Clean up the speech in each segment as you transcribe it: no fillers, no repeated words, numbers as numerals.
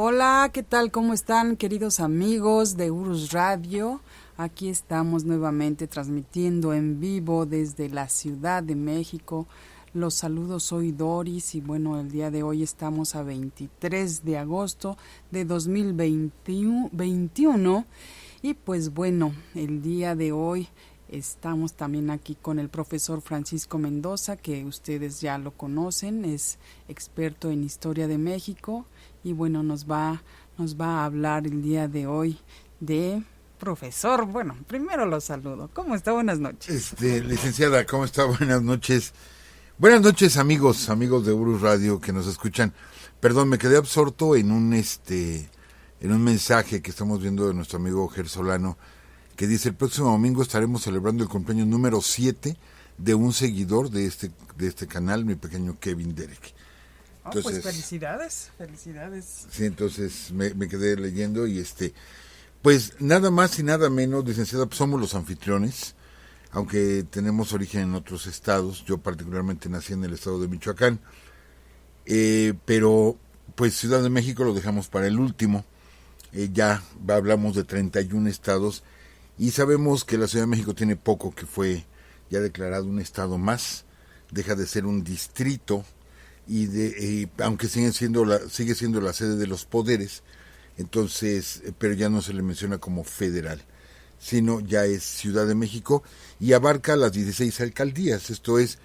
Hola, ¿qué tal? ¿Cómo están, queridos amigos de Urus Radio? Aquí estamos nuevamente transmitiendo en vivo desde la Ciudad de México. Los saludos, soy Doris y bueno, el día de hoy estamos a 23 de agosto de 2021 y pues bueno, el día de hoy estamos también aquí con el profesor Francisco Mendoza, que ustedes ya lo conocen, es experto en historia de México y bueno, nos va a hablar el día de hoy de profesor. Bueno, primero lo saludo. ¿Cómo está? Buenas noches. Licenciada, ¿cómo está? Buenas noches. Buenas noches, amigos de Urus Radio que nos escuchan. Perdón, me quedé absorto en un mensaje que estamos viendo de nuestro amigo Gersolano, que dice: el próximo domingo estaremos celebrando el cumpleaños número 7 de un seguidor de este canal, mi pequeño Kevin Derek. Entonces, pues felicidades. Sí, entonces me quedé leyendo y pues nada más y nada menos, licenciada, pues somos los anfitriones, aunque tenemos origen en otros estados. Yo particularmente nací en el estado de Michoacán, pero pues Ciudad de México lo dejamos para el último. Ya hablamos de 31 estados y sabemos que la Ciudad de México tiene poco que fue ya declarado un estado más, deja de ser un distrito y aunque sigue siendo la sede de los poderes, entonces, pero ya no se le menciona como federal, sino ya es Ciudad de México y abarca las 16 alcaldías. Esto es,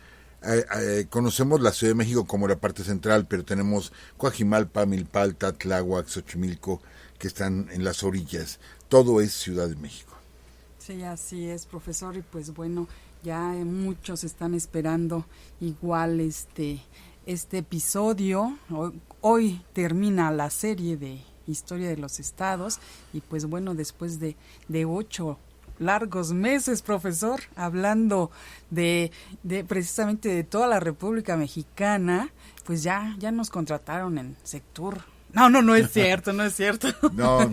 conocemos la Ciudad de México como la parte central, pero tenemos Coajimalpa, Milpalta, Tláhuac, Xochimilco, que están en las orillas. Todo es Ciudad de México. Sí, así es, profesor, y pues bueno, ya muchos están esperando igual este episodio. Hoy termina la serie de Historia de los Estados y pues bueno, después de 8 largos meses, profesor, hablando de precisamente de toda la República Mexicana, pues ya nos contrataron en Sectur. No es cierto, no es cierto. No.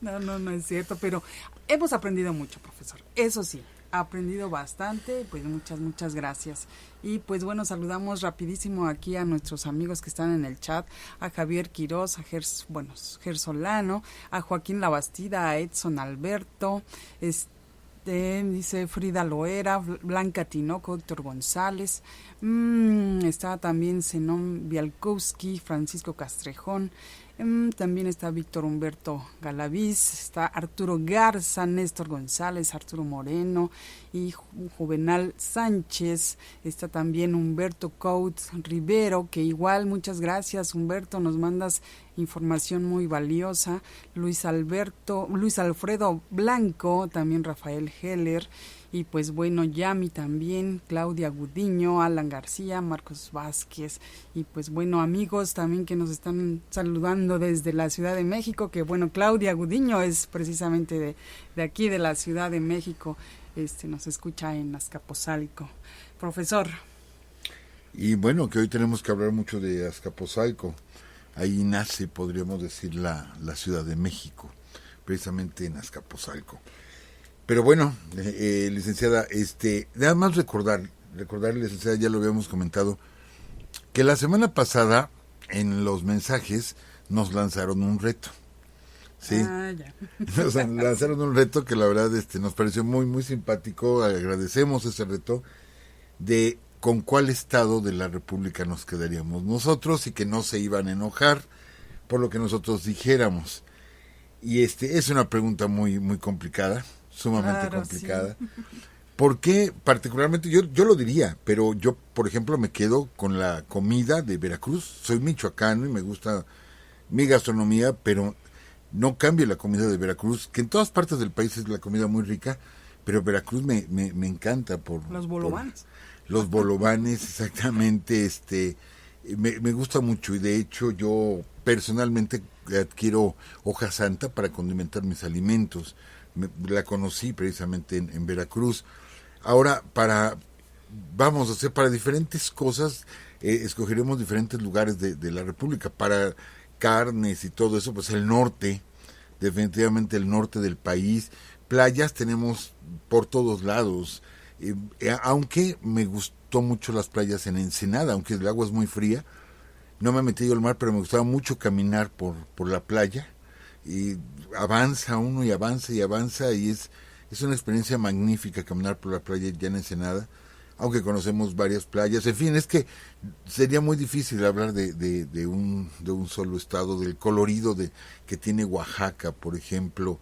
No es cierto, pero hemos aprendido mucho, profesor. Eso sí, aprendido bastante, pues muchas gracias. Y pues bueno, saludamos rapidísimo aquí a nuestros amigos que están en el chat, a Javier Quiroz, a Gersolano, a Joaquín Labastida, a Edson Alberto, dice Frida Loera, Blanca Tinoco, Héctor González, está también Zenón Bialkowski, Francisco Castrejón, también está Víctor Humberto Galaviz, está Arturo Garza, Néstor González, Arturo Moreno y Juvenal Sánchez, está también Humberto Coates Rivero, que igual muchas gracias Humberto, nos mandas información muy valiosa, Luis Alfredo Blanco, también Rafael Heller, y pues bueno, Yami también, Claudia Gudiño, Alan García, Marcos Vázquez, y pues bueno, amigos también que nos están saludando desde la Ciudad de México, que bueno, Claudia Gudiño es precisamente de aquí, de la Ciudad de México, nos escucha en Azcapotzalco. Profesor. Y bueno, que hoy tenemos que hablar mucho de Azcapotzalco. Ahí nace, podríamos decir, la Ciudad de México, precisamente en Azcapotzalco. Pero bueno, licenciada, nada más recordarle, licenciada, ya lo habíamos comentado, que la semana pasada en los mensajes nos lanzaron un reto. ¿Sí? Ya. Nos lanzaron un reto que la verdad nos pareció muy simpático. Agradecemos ese reto de con cuál estado de la República nos quedaríamos nosotros y que no se iban a enojar por lo que nosotros dijéramos. Y es una pregunta muy complicada, sumamente complicada. Sí. ¿Por qué particularmente? Yo lo diría, pero yo, por ejemplo, me quedo con la comida de Veracruz. Soy michoacano y me gusta mi gastronomía, pero no cambio la comida de Veracruz, que en todas partes del país es la comida muy rica, pero Veracruz me encanta por los bolovanes. Los bolovanes, exactamente, me gusta mucho y de hecho yo personalmente adquiero hoja santa para condimentar mis alimentos. La conocí precisamente en Veracruz. Ahora, para diferentes cosas, escogeremos diferentes lugares de la República. Para carnes y todo eso, pues el norte, definitivamente el norte del país. Playas tenemos por todos lados. Aunque me gustó mucho las playas en Ensenada, aunque el agua es muy fría, no me he metido al mar, pero me gustaba mucho caminar por la playa, y avanza uno y avanza y es una experiencia magnífica caminar por la playa ya en Ensenada, aunque conocemos varias playas. En fin, es que sería muy difícil hablar de un solo estado, del colorido que tiene Oaxaca, por ejemplo.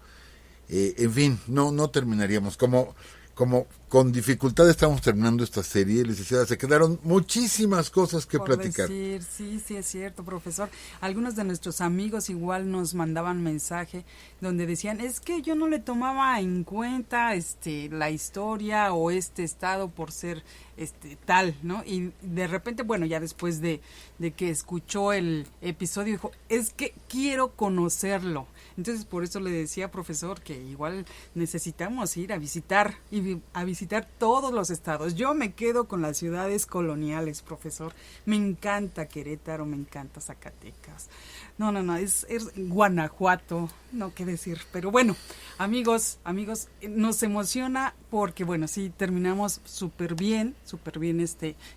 En fin, no terminaríamos. Como con dificultad estamos terminando esta serie, licenciada, se quedaron muchísimas cosas que por platicar. Decir, sí, es cierto, profesor. Algunos de nuestros amigos igual nos mandaban mensaje donde decían, es que yo no le tomaba en cuenta la historia o este estado por ser tal, ¿no? Y de repente, bueno, ya después de que escuchó el episodio, dijo, es que quiero conocerlo. Entonces, por eso le decía, profesor, que igual necesitamos ir a visitar todos los estados. Yo me quedo con las ciudades coloniales, profesor. Me encanta Querétaro, me encanta Zacatecas. No, es Guanajuato, no qué decir. Pero bueno, amigos, nos emociona porque, bueno, sí, terminamos súper bien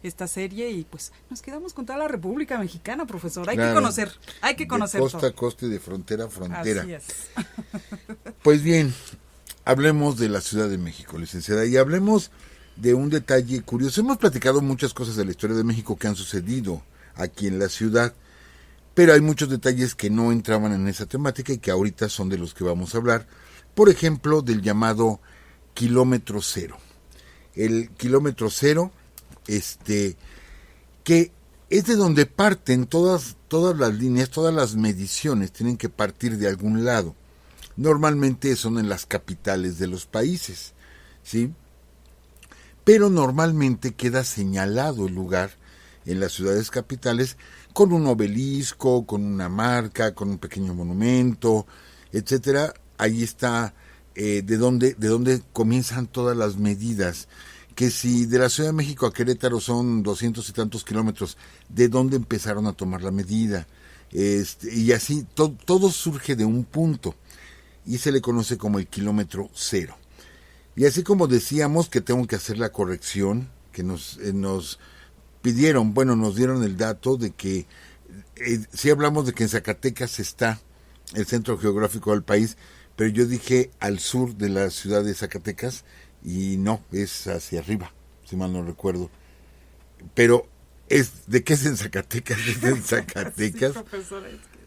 esta serie y pues nos quedamos con toda la República Mexicana, profesor. Hay que conocer de costa a costa y de frontera a frontera. Así es. Pues bien, hablemos de la Ciudad de México, licenciada, y hablemos de un detalle curioso. Hemos platicado muchas cosas de la historia de México que han sucedido aquí en la ciudad, pero hay muchos detalles que no entraban en esa temática y que ahorita son de los que vamos a hablar. Por ejemplo, del llamado kilómetro cero. El kilómetro cero, que es de donde parten todas las líneas, todas las mediciones tienen que partir de algún lado. Normalmente son en las capitales de los países, ¿sí? Pero normalmente queda señalado el lugar en las ciudades capitales con un obelisco, con una marca, con un pequeño monumento, etcétera. Ahí está de dónde comienzan todas las medidas. Que si de la Ciudad de México a Querétaro son 200 y tantos kilómetros, ¿de dónde empezaron a tomar la medida? Y así todo surge de un punto y se le conoce como el kilómetro cero. Y así como decíamos que tengo que hacer la corrección, que nos pidieron, nos dieron el dato de que sí hablamos de que en Zacatecas está el centro geográfico del país, pero yo dije al sur de la ciudad de Zacatecas y no, es hacia arriba, si mal no recuerdo. Pero ¿de qué es en Zacatecas? ¿Es en Zacatecas? Sí, profesor, es que...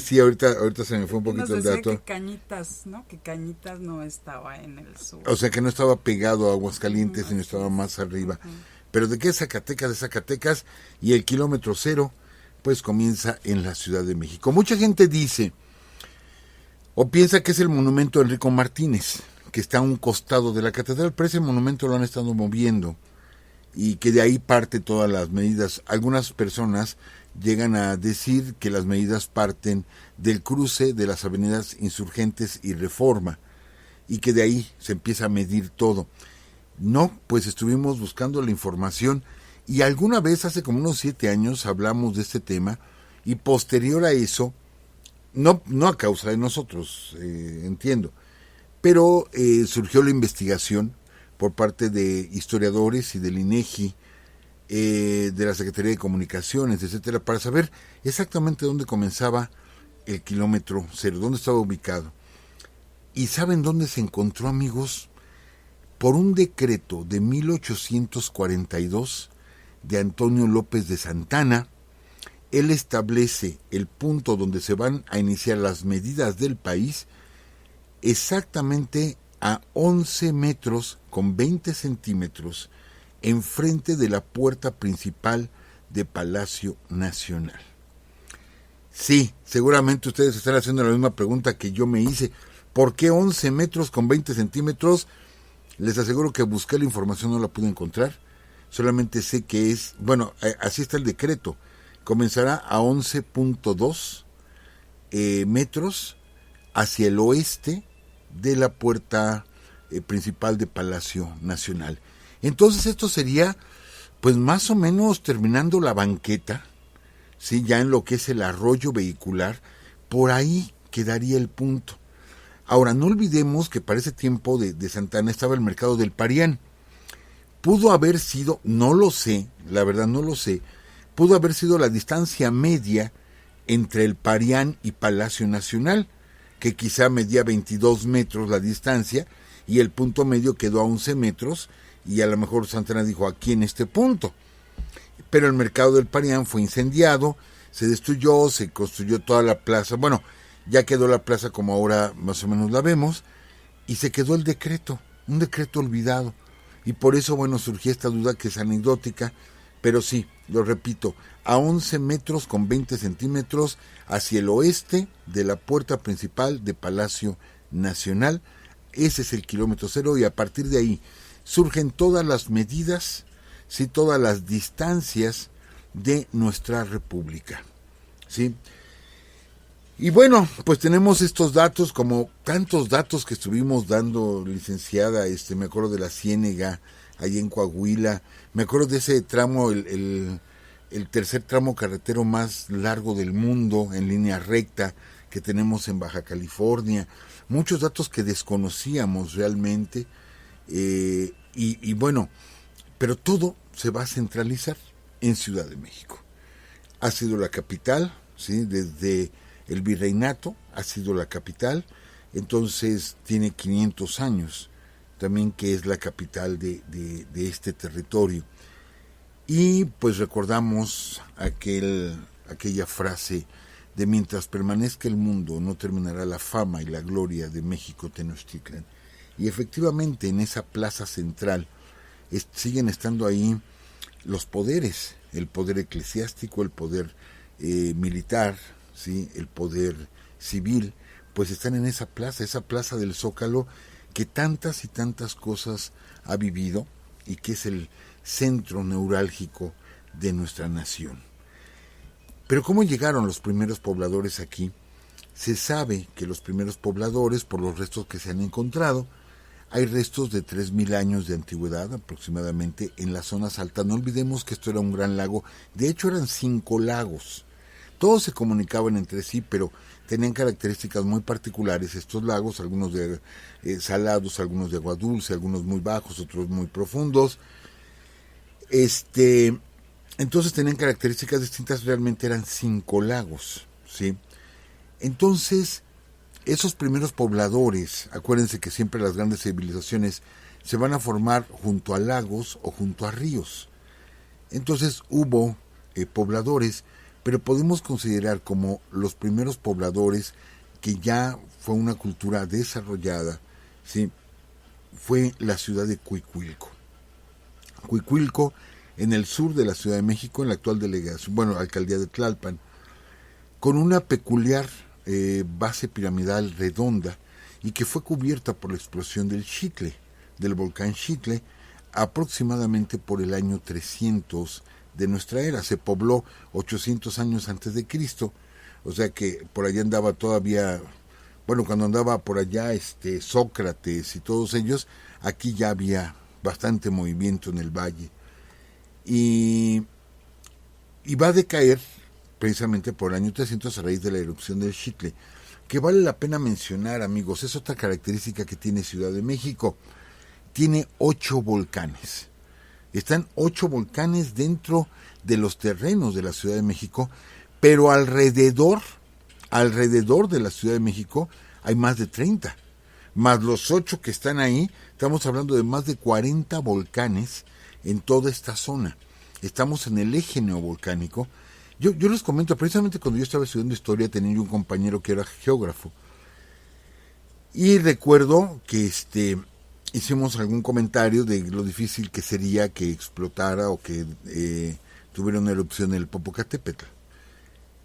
Sí, ahorita se me fue un poquito el dato. Que Cañitas, ¿no? Que Cañitas no estaba en el sur. O sea, que no estaba pegado a Aguascalientes, sino estaba más arriba. Uh-huh. Pero ¿de qué es Zacatecas? De Zacatecas, y el kilómetro cero, pues comienza en la Ciudad de México. Mucha gente dice, o piensa que es el monumento de Enrico Martínez, que está a un costado de la catedral, pero ese monumento lo han estado moviendo, y que de ahí parte todas las medidas. Algunas personas llegan a decir que las medidas parten del cruce de las avenidas Insurgentes y Reforma, y que de ahí se empieza a medir todo. No, pues estuvimos buscando la información y alguna vez hace como unos 7 años hablamos de este tema y posterior a eso, no a causa de nosotros, entiendo, pero surgió la investigación por parte de historiadores y del INEGI, de la Secretaría de Comunicaciones, etcétera, para saber exactamente dónde comenzaba el kilómetro cero, dónde estaba ubicado. ¿Y saben dónde se encontró, amigos? Por un decreto de 1842 de Antonio López de Santana, él establece el punto donde se van a iniciar las medidas del país exactamente a 11 metros con 20 centímetros enfrente de la puerta principal de Palacio Nacional. Sí, seguramente ustedes están haciendo la misma pregunta que yo me hice. ¿Por qué 11 metros con 20 centímetros? Les aseguro que busqué la información, no la pude encontrar. Solamente sé que es, así está el decreto. Comenzará a 11.2 metros hacia el oeste de la puerta principal de Palacio Nacional. Entonces esto sería, pues más o menos terminando la banqueta, ¿sí? Ya en lo que es el arroyo vehicular, por ahí quedaría el punto. Ahora, no olvidemos que para ese tiempo de Santana estaba el mercado del Parián. Pudo haber sido, no lo sé, la verdad no lo sé, pudo haber sido la distancia media entre el Parián y Palacio Nacional, que quizá medía 22 metros la distancia, y el punto medio quedó a 11 metros, y a lo mejor Santana dijo aquí en este punto. Pero el mercado del Parián fue incendiado, se destruyó, se construyó toda la plaza, bueno, ya quedó la plaza como ahora más o menos la vemos, y se quedó el decreto, un decreto olvidado, y por eso, bueno, surgió esta duda que es anecdótica, pero sí, lo repito, a 11 metros con 20 centímetros hacia el oeste de la puerta principal de Palacio Nacional. Ese es el kilómetro cero, y a partir de ahí surgen todas las medidas, sí, todas las distancias de nuestra república, ¿sí? Y bueno, pues tenemos estos datos, como tantos datos que estuvimos dando, licenciada, me acuerdo de la Ciénega, allí en Coahuila, me acuerdo de ese tramo, el tercer tramo carretero más largo del mundo, en línea recta, que tenemos en Baja California, muchos datos que desconocíamos realmente, y bueno, pero todo se va a centralizar en Ciudad de México. Ha sido la capital, ¿sí? Desde el virreinato ha sido la capital, entonces tiene 500 años también que es la capital de este territorio. Y pues recordamos aquella frase de mientras permanezca el mundo no terminará la fama y la gloria de México Tenochtitlan. Y efectivamente en esa plaza central siguen estando ahí los poderes, el poder eclesiástico, el poder militar, ¿sí? El poder civil, pues están en esa plaza del Zócalo, que tantas y tantas cosas ha vivido y que es el centro neurálgico de nuestra nación. Pero ¿cómo llegaron los primeros pobladores aquí? Se sabe que los primeros pobladores, por los restos que se han encontrado, hay restos de 3.000 años de antigüedad aproximadamente en las zonas altas. No olvidemos que esto era un gran lago, de hecho eran 5 lagos. Todos se comunicaban entre sí, pero tenían características muy particulares estos lagos, algunos de salados, algunos de agua dulce, algunos muy bajos, otros muy profundos. Entonces tenían características distintas, realmente eran 5 lagos, ¿sí? Entonces, esos primeros pobladores, acuérdense que siempre las grandes civilizaciones se van a formar junto a lagos o junto a ríos. Entonces hubo pobladores, pero podemos considerar como los primeros pobladores que ya fue una cultura desarrollada, ¿sí? Fue la ciudad de Cuicuilco. Cuicuilco, en el sur de la Ciudad de México, en la actual delegación, alcaldía de Tlalpan, con una peculiar base piramidal redonda y que fue cubierta por la explosión del Xitle, del volcán Xitle, aproximadamente por el año 300 de nuestra era. Se pobló 800 años antes de Cristo, o sea que por allá andaba todavía, cuando andaba por allá Sócrates y todos ellos, aquí ya había bastante movimiento en el valle. Y va a decaer precisamente por el año 300 a raíz de la erupción del Xitle, que vale la pena mencionar, amigos. Es otra característica que tiene Ciudad de México. Tiene 8 volcanes. Están 8 volcanes dentro de los terrenos de la Ciudad de México, pero alrededor de la Ciudad de México hay más de 30. Más los 8 que están ahí, estamos hablando de más de 40 volcanes en toda esta zona. Estamos en el eje neovolcánico. Yo les comento, precisamente cuando yo estaba estudiando historia, tenía un compañero que era geógrafo. Y recuerdo que hicimos algún comentario de lo difícil que sería que explotara o que tuviera una erupción el Popocatépetl.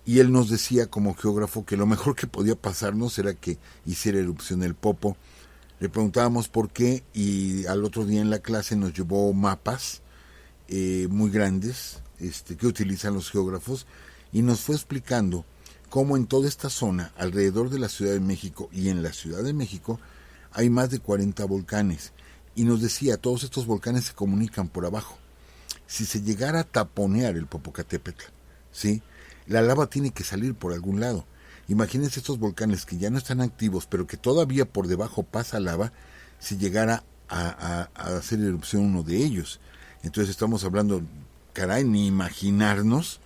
Y él nos decía como geógrafo que lo mejor que podía pasarnos era que hiciera erupción el Popo. Le preguntábamos por qué, y al otro día en la clase nos llevó mapas muy grandes que utilizan los geógrafos, y nos fue explicando cómo en toda esta zona, alrededor de la Ciudad de México y en la Ciudad de México, hay más de 40 volcanes. Y nos decía, todos estos volcanes se comunican por abajo. Si se llegara a taponear el Popocatépetl, ¿sí?, la lava tiene que salir por algún lado. Imagínense estos volcanes que ya no están activos, pero que todavía por debajo pasa lava, si llegara a hacer erupción uno de ellos. Entonces estamos hablando caray, ni imaginarnos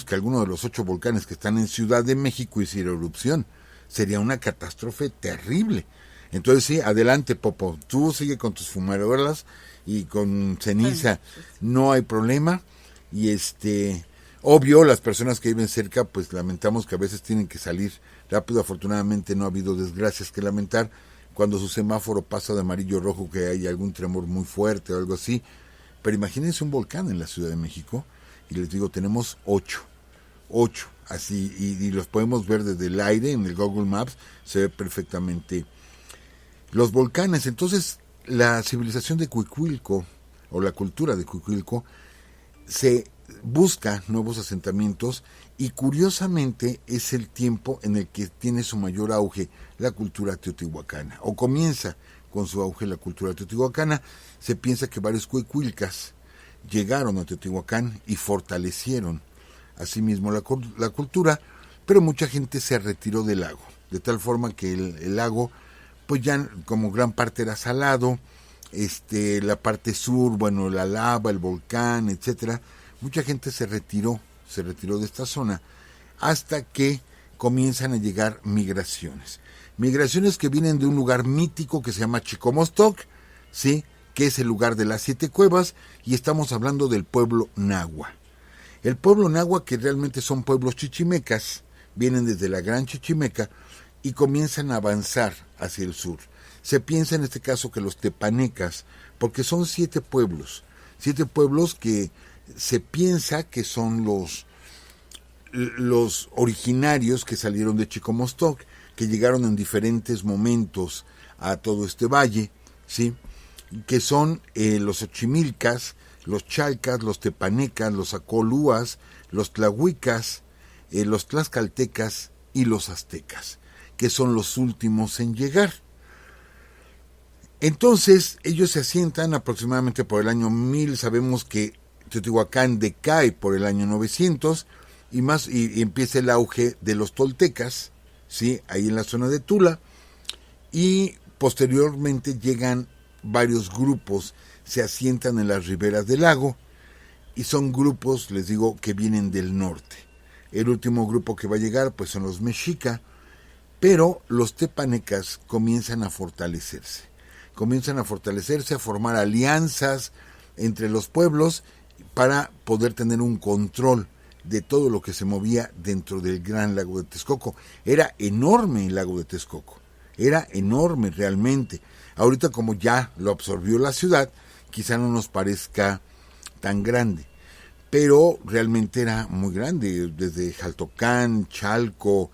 que alguno de los 8 volcanes que están en Ciudad de México hiciera erupción. Sería una catástrofe terrible. Entonces sí, adelante, Popo, tú sigue con tus fumarolas y con ceniza, no hay problema. Y obvio, las personas que viven cerca, pues lamentamos que a veces tienen que salir rápido. Afortunadamente no ha habido desgracias que lamentar. Cuando su semáforo pasa de amarillo rojo, que hay algún tremor muy fuerte o algo así. Pero imagínense un volcán en la Ciudad de México, y les digo, tenemos 8, así, y los podemos ver desde el aire, en el Google Maps, se ve perfectamente los volcanes. Entonces, la civilización de Cuicuilco, o la cultura de Cuicuilco, se busca nuevos asentamientos, y curiosamente es el tiempo en el que tiene su mayor auge la cultura teotihuacana, o comienza con su auge la cultura teotihuacana. Se piensa que varios cuicuilcas llegaron a Teotihuacán y fortalecieron asimismo la cultura, pero mucha gente se retiró del lago, de tal forma que el lago, pues ya como gran parte era salado, la parte sur, bueno, la lava, el volcán, etcétera, mucha gente se retiró de esta zona, hasta que comienzan a llegar migraciones que vienen de un lugar mítico que se llama Chicomostoc, ¿sí?, que es el lugar de las 7 cuevas, y estamos hablando del pueblo nahua. El pueblo nahua, que realmente son pueblos chichimecas, vienen desde la Gran Chichimeca y comienzan a avanzar hacia el sur. Se piensa en este caso que los tepanecas, porque son 7 pueblos que se piensa que son los originarios que salieron de Chicomostoc, que llegaron en diferentes momentos a todo este valle, ¿sí?, que son los Xochimilcas, los Chalcas, los Tepanecas, los Acolúas, los Tlahuicas, los Tlaxcaltecas y los Aztecas, que son los últimos en llegar. Entonces, ellos se asientan aproximadamente por el año 1000, sabemos que Teotihuacán decae por el año 900, y empieza el auge de los toltecas, ¿sí?, ahí en la zona de Tula, y posteriormente llegan varios grupos, se asientan en las riberas del lago, y son grupos, les digo, que vienen del norte. El último grupo que va a llegar, pues son los mexica, pero los tepanecas comienzan a fortalecerse, a formar alianzas entre los pueblos para poder tener un control de todo lo que se movía dentro del gran lago de Texcoco. Era enorme el lago de Texcoco, era enorme realmente. Ahorita, como ya lo absorbió la ciudad, quizá no nos parezca tan grande, pero realmente era muy grande, desde Jaltocán, Chalco,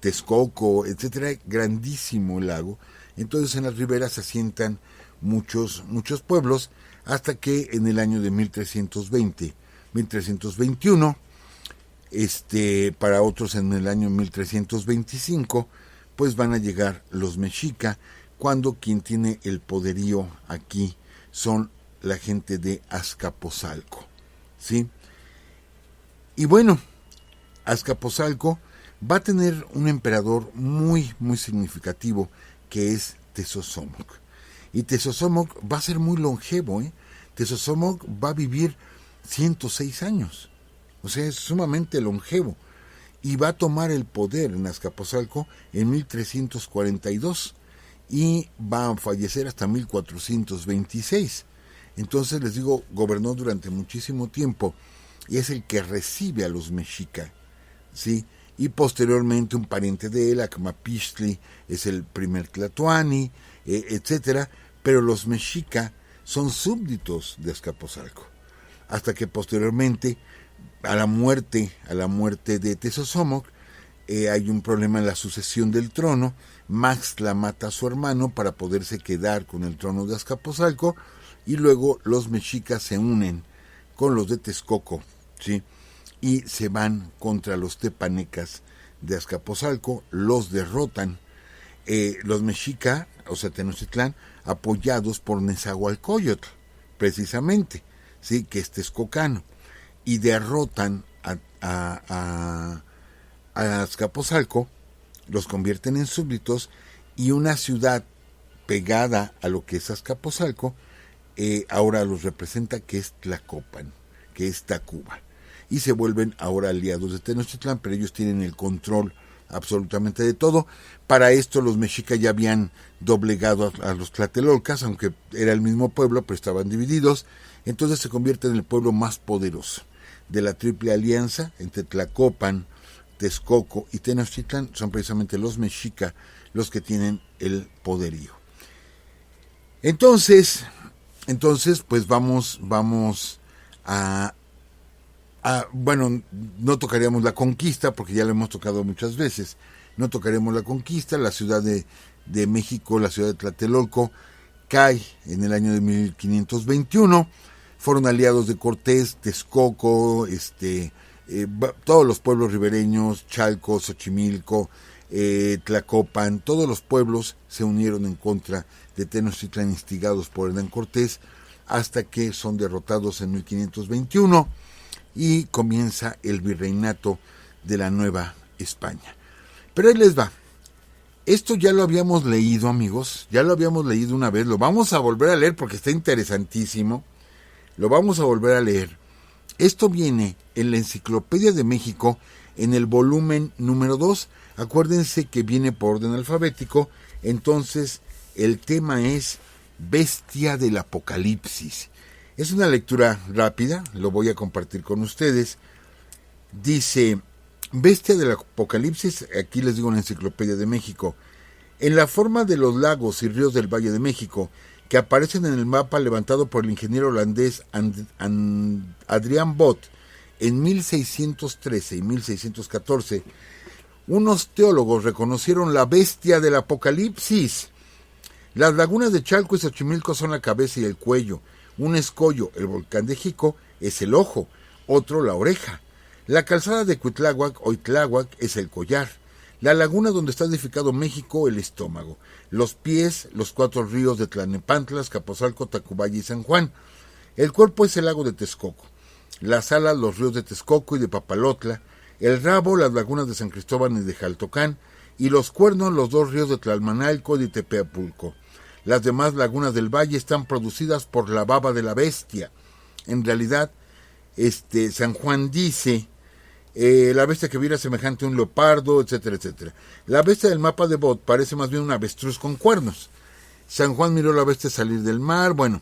Texcoco, etcétera, grandísimo el lago. Entonces en las riberas se asientan muchos pueblos, hasta que en el año de 1321, para otros en el año 1325, pues van a llegar los mexica, cuando quien tiene el poderío aquí son la gente de Azcapotzalco, ¿sí? Y bueno, Azcapotzalco va a tener un emperador muy, muy significativo, que es Tezosomoc. Y Tezosomoc va a ser muy longevo, ¿eh? Tezosomoc va a vivir 106 años, o sea, es sumamente longevo, y va a tomar el poder en Azcapotzalco en 1342, y va a fallecer hasta 1426. Entonces, les digo, gobernó durante muchísimo tiempo, y es el que recibe a los mexica, ¿sí? Y posteriormente un pariente de él, Acmapixtli, es el primer tlatoani, etcétera, pero los mexica son súbditos de Azcapotzalco, hasta que posteriormente, a la muerte de Tezosomoc, hay un problema en la sucesión del trono. Maxtla mata a su hermano para poderse quedar con el trono de Azcapotzalco, y luego los mexicas se unen con los de Texcoco, ¿sí?, y se van contra los tepanecas de Azcapotzalco, los derrotan, los mexica, o sea, Tenochtitlán, apoyados por Nezahualcóyotl, precisamente, ¿sí?, que es texcocano, y derrotan a Azcapotzalco, los convierten en súbditos, y una ciudad pegada a lo que es Azcapotzalco, ahora los representa, que es Tlacopan, que es Tacuba. Y se vuelven ahora aliados de Tenochtitlán, pero ellos tienen el control absolutamente de todo. Para esto los mexicas ya habían doblegado a los tlatelolcas, aunque era el mismo pueblo, pero estaban divididos. Entonces se convierte en el pueblo más poderoso de la Triple Alianza entre Tlacopan, Texcoco y Tenochtitlán. Son precisamente los mexicas los que tienen el poderío. Entonces pues vamos a bueno, no tocaríamos la conquista porque ya la hemos tocado muchas veces. No tocaremos la conquista. La Ciudad de México, la ciudad de Tlatelolco, cae en el año de 1521. Fueron aliados de Cortés, Texcoco, todos los pueblos ribereños, Chalco, Xochimilco, Tlacopan, todos los pueblos se unieron en contra de Tenochtitlán, instigados por Hernán Cortés, hasta que son derrotados en 1521 y comienza el virreinato de la Nueva España. Pero ahí les va. Esto ya lo habíamos leído, amigos, ya lo habíamos leído una vez, lo vamos a volver a leer porque está interesantísimo, lo vamos a volver a leer. Esto viene en la Enciclopedia de México, en el volumen número 2, acuérdense que viene por orden alfabético, entonces el tema es Bestia del Apocalipsis. Es una lectura rápida, lo voy a compartir con ustedes. Dice, Bestia del Apocalipsis, aquí les digo en la Enciclopedia de México, en la forma de los lagos y ríos del Valle de México, que aparecen en el mapa levantado por el ingeniero holandés Adrian Bot en 1613 y 1614, unos teólogos reconocieron la bestia del Apocalipsis. Las lagunas de Chalco y Xochimilco son la cabeza y el cuello. Un escollo, el volcán de Jico, es el ojo, otro la oreja. La calzada de Cuitláhuac o Itláhuac es el collar. La laguna donde está edificado México, el estómago. Los pies, los 4 ríos de Tlalnepantla, Azcapotzalco, Tacubaya y San Juan. El cuerpo es el lago de Texcoco. Las alas, los ríos de Texcoco y de Papalotla. El rabo, las lagunas de San Cristóbal y de Jaltocán. Y los cuernos, los 2 ríos de Tlalmanalco y de Tepeapulco. Las demás lagunas del valle están producidas por la baba de la bestia. En realidad, San Juan dice, la bestia que viera semejante a un leopardo, etcétera, etcétera. La bestia del mapa de Bot parece más bien un avestruz con cuernos. San Juan miró la bestia salir del mar. Bueno,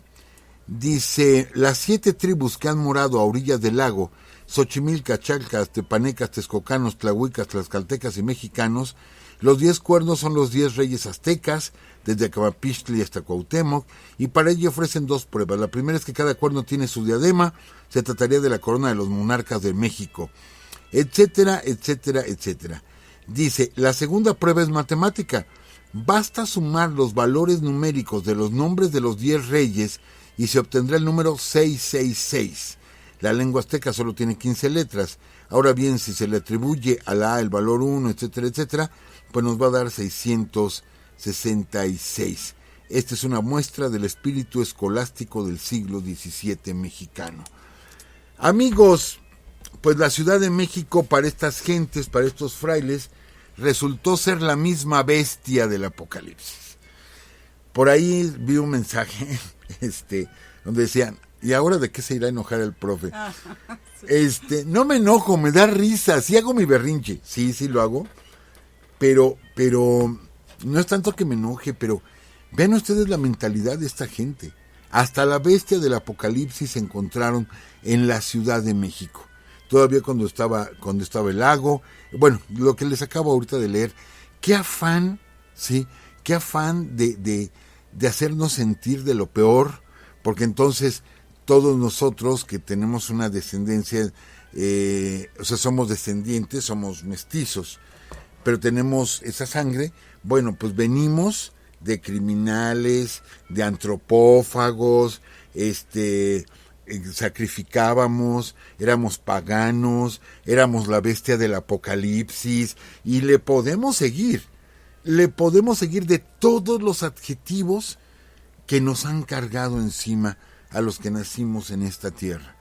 dice, las 7 tribus que han morado a orillas del lago, Xochimilca, Chalcas, Tepanecas, Texcocanos, Tlahuicas, Tlaxcaltecas y Mexicanos, los 10 cuernos son los 10 reyes aztecas, desde Acapapixtli hasta Cuauhtémoc, y para ello ofrecen 2 pruebas. La primera es que cada cuerno tiene su diadema, se trataría de la corona de los monarcas de México, etcétera, etcétera, etcétera. Dice, la segunda prueba es matemática. Basta sumar los valores numéricos de los nombres de los 10 reyes y se obtendrá el número 666. La lengua azteca solo tiene 15 letras. Ahora bien, si se le atribuye a la A el valor 1, etcétera, etcétera, pues nos va a dar 666. Esta es una muestra del espíritu escolástico del siglo XVII mexicano. Amigos, pues la Ciudad de México para estas gentes, para estos frailes, resultó ser la misma bestia del Apocalipsis. Por ahí vi un mensaje donde decían, ¿y ahora de qué se irá a enojar el profe? Sí. No me enojo, me da risa, sí hago mi berrinche, sí lo hago, pero no es tanto que me enoje, pero vean ustedes la mentalidad de esta gente. Hasta la bestia del Apocalipsis se encontraron en la Ciudad de México. Todavía cuando estaba el lago, bueno, lo que les acabo ahorita de leer, qué afán, ¿sí? Qué afán de hacernos sentir de lo peor, porque entonces todos nosotros que tenemos una descendencia, somos descendientes, somos mestizos, pero tenemos esa sangre, bueno, pues venimos de criminales, de antropófagos, sacrificábamos, éramos paganos, éramos la bestia del Apocalipsis, y le podemos seguir de todos los adjetivos que nos han cargado encima a los que nacimos en esta tierra.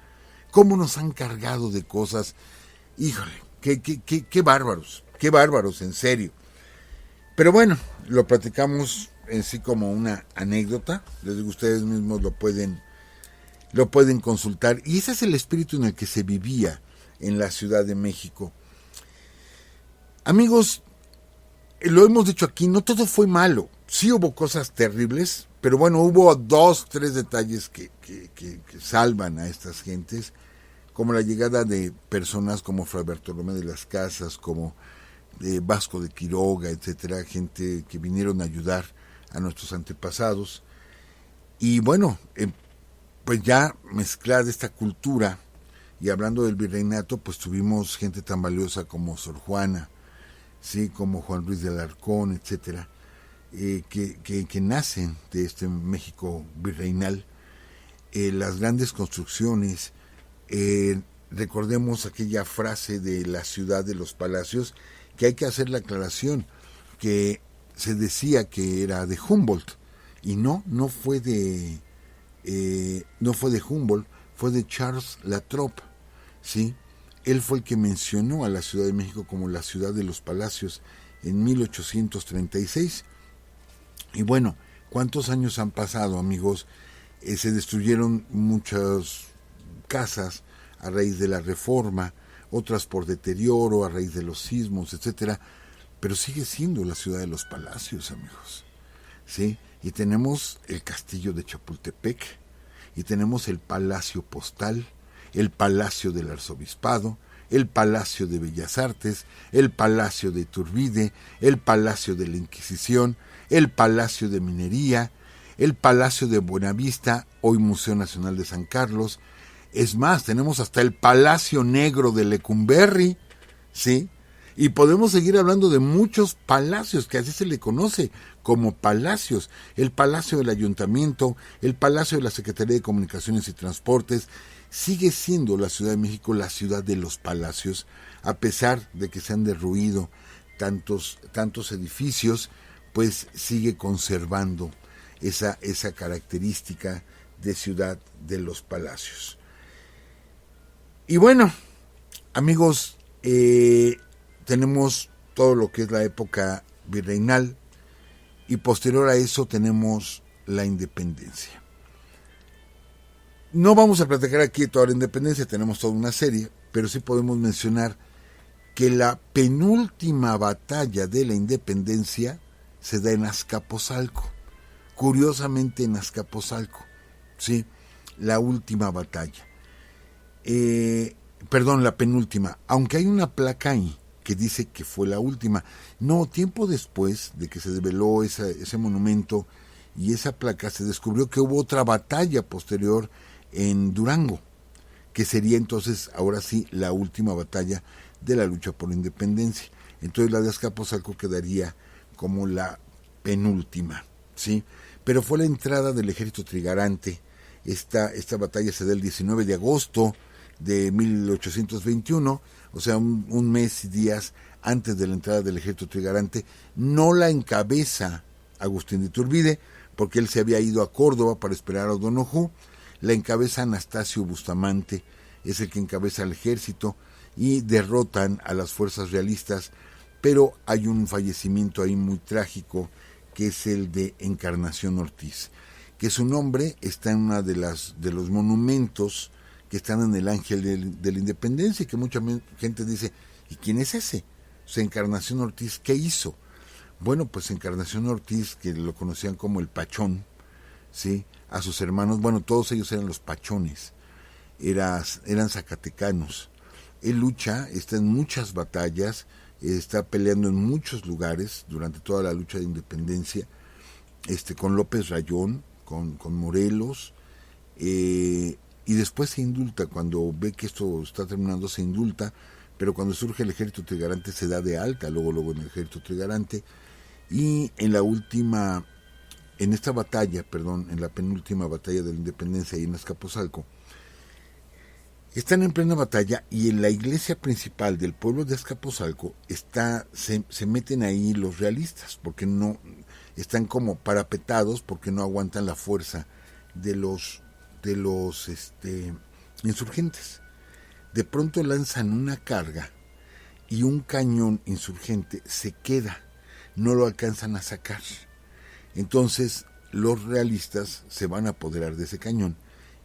¿Cómo nos han cargado de cosas? Híjole, qué bárbaros, en serio. Pero bueno, lo platicamos en sí como una anécdota. Les digo, ustedes mismos lo pueden lo pueden consultar. Y ese es el espíritu en el que se vivía en la Ciudad de México. Amigos, lo hemos dicho aquí, no todo fue malo. Sí hubo cosas terribles, pero bueno, hubo 2, 3 detalles que salvan a estas gentes, como la llegada de personas como Fray Bartolomé de las Casas, como Vasco de Quiroga, etcétera, gente que vinieron a ayudar a nuestros antepasados. Y bueno, pues ya mezclada esta cultura, y hablando del virreinato, pues tuvimos gente tan valiosa como Sor Juana, sí, como Juan Ruiz de Alarcón, etcétera, que nacen de este México virreinal. Las grandes construcciones, recordemos aquella frase de la ciudad de los palacios, que hay que hacer la aclaración, que se decía que era de Humboldt, y no fue de Humboldt, fue de Charles Latrobe, ¿sí? Él fue el que mencionó a la Ciudad de México como la ciudad de los palacios en 1836. Y bueno, ¿cuántos años han pasado, amigos? Se destruyeron muchas casas a raíz de la Reforma, otras por deterioro, a raíz de los sismos, etcétera, pero sigue siendo la ciudad de los palacios, amigos, ¿sí? Y tenemos el castillo de Chapultepec, y tenemos el Palacio Postal, el Palacio del Arzobispado, el Palacio de Bellas Artes, el Palacio de Iturbide, el Palacio de la Inquisición, el Palacio de Minería, el Palacio de Buenavista, hoy Museo Nacional de San Carlos. Es más, tenemos hasta el Palacio Negro de Lecumberri, ¿sí? Y podemos seguir hablando de muchos palacios, que así se le conoce como palacios. El Palacio del Ayuntamiento, el Palacio de la Secretaría de Comunicaciones y Transportes. Sigue siendo la Ciudad de México la ciudad de los palacios, a pesar de que se han derruido tantos edificios, pues sigue conservando esa característica de ciudad de los palacios. Y bueno, amigos, tenemos todo lo que es la época virreinal, y posterior a eso tenemos la independencia. No vamos a platicar aquí de toda la independencia, tenemos toda una serie, pero sí podemos mencionar que la penúltima batalla de la independencia se da en Azcapotzalco. Curiosamente en Azcapotzalco, ¿sí? La última batalla. La penúltima, aunque hay una placa ahí que dice que fue la última. No, tiempo después de que se develó ese monumento y esa placa, se descubrió que hubo otra batalla posterior en Durango, que sería entonces, ahora sí, la última batalla de la lucha por la independencia. Entonces la de Azcapotzalco quedaría como la penúltima, ¿sí? Pero fue la entrada del ejército trigarante. Esta batalla se da el 19 de agosto de 1821, o sea, un mes y días antes de la entrada del ejército trigarante. No la encabeza Agustín de Iturbide, porque él se había ido a Córdoba para esperar a O'Donoghue. La encabeza Anastasio Bustamante, es el que encabeza el ejército, y derrotan a las fuerzas realistas, pero hay un fallecimiento ahí muy trágico, que es el de Encarnación Ortiz, que su nombre está en una de los monumentos que están en el Ángel de la Independencia, y que mucha gente dice, ¿y quién es ese? O sea, Encarnación Ortiz, ¿qué hizo? Bueno, pues Encarnación Ortiz, que lo conocían como el Pachón, ¿sí? A sus hermanos, bueno, todos ellos eran los Pachones, eran zacatecanos. Él lucha, está en muchas batallas, está peleando en muchos lugares durante toda la lucha de independencia, con López Rayón, con Morelos, y después se indulta. Cuando ve que esto está terminando, se indulta, pero cuando surge el ejército trigarante se da de alta, luego en el ejército trigarante, y en la penúltima batalla de la independencia, ahí en Azcapotzalco, están en plena batalla, y en la iglesia principal del pueblo de Azcapotzalco se meten ahí los realistas, porque no están como parapetados, porque no aguantan la fuerza de los insurgentes. De pronto lanzan una carga y un cañón insurgente se queda, no lo alcanzan a sacar. Entonces los realistas se van a apoderar de ese cañón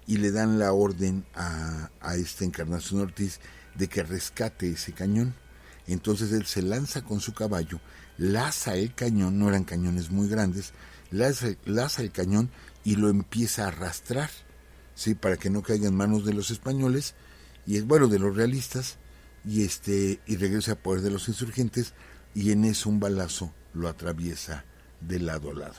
y le dan la orden a esta Encarnación Ortiz de que rescate ese cañón. Entonces él se lanza con su caballo, laza el cañón, no eran cañones muy grandes, laza el cañón y lo empieza a arrastrar, ¿sí? Para que no caiga en manos de los españoles, y bueno, de los realistas, y regresa a poder de los insurgentes, y en eso un balazo lo atraviesa de lado a lado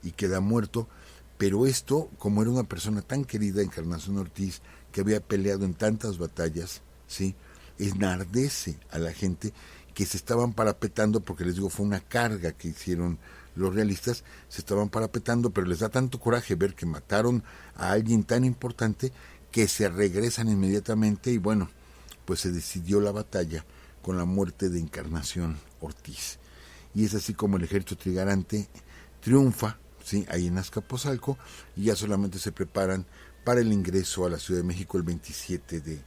y queda muerto. Pero esto, como era una persona tan querida, Encarnación Ortiz, que había peleado en tantas batallas, ¿sí?, enardece a la gente que se estaban parapetando, porque les digo, fue una carga que hicieron los realistas, se estaban parapetando, pero les da tanto coraje ver que mataron a alguien tan importante que se regresan inmediatamente, y bueno, pues se decidió la batalla con la muerte de Encarnación Ortiz. Y es así como el ejército trigarante triunfa, ¿sí?, ahí en Azcapotzalco, y ya solamente se preparan para el ingreso a la Ciudad de México el 27 de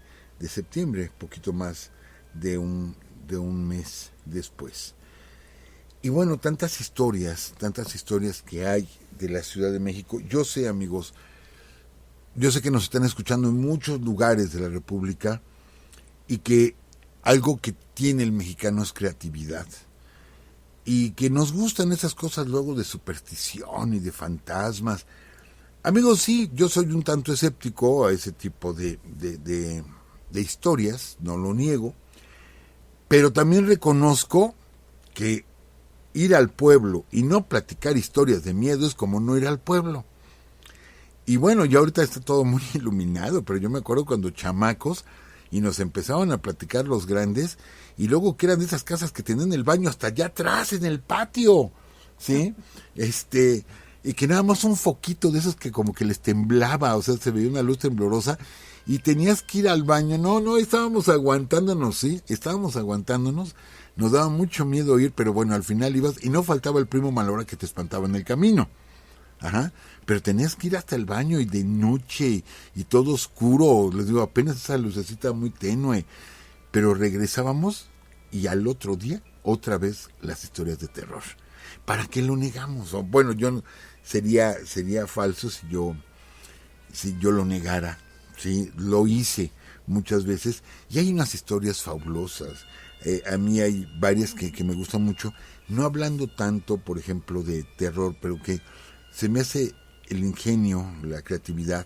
septiembre, poquito más de un mes después. Y bueno, tantas historias que hay de la Ciudad de México. Yo sé, amigos, yo sé que nos están escuchando en muchos lugares de la República, y que algo que tiene el mexicano es creatividad, y que nos gustan esas cosas luego de superstición y de fantasmas. Amigos, sí, yo soy un tanto escéptico a ese tipo de historias, no lo niego, pero también reconozco que ir al pueblo y no platicar historias de miedo es como no ir al pueblo. Y bueno, ya ahorita está todo muy iluminado, pero yo me acuerdo cuando chamacos y nos empezaban a platicar los grandes, y luego que eran de esas casas que tenían el baño hasta allá atrás en el patio, ¿sí? Y que nada más un foquito de esos que como que les temblaba, o sea, se veía una luz temblorosa, y tenías que ir al baño. No, estábamos aguantándonos, ¿sí? Nos daba mucho miedo ir, pero bueno, al final ibas, y no faltaba el primo malhora que te espantaba en el camino. Ajá, pero tenías que ir hasta el baño, y de noche, y todo oscuro, les digo, apenas esa lucecita muy tenue, pero regresábamos, y al otro día, otra vez las historias de terror. ¿Para qué lo negamos? O, bueno, sería falso si yo lo negara, ¿sí? Lo hice muchas veces, y hay unas historias fabulosas. A mí hay varias que me gustan mucho, no hablando tanto, por ejemplo, de terror, pero que se me hace el ingenio, la creatividad,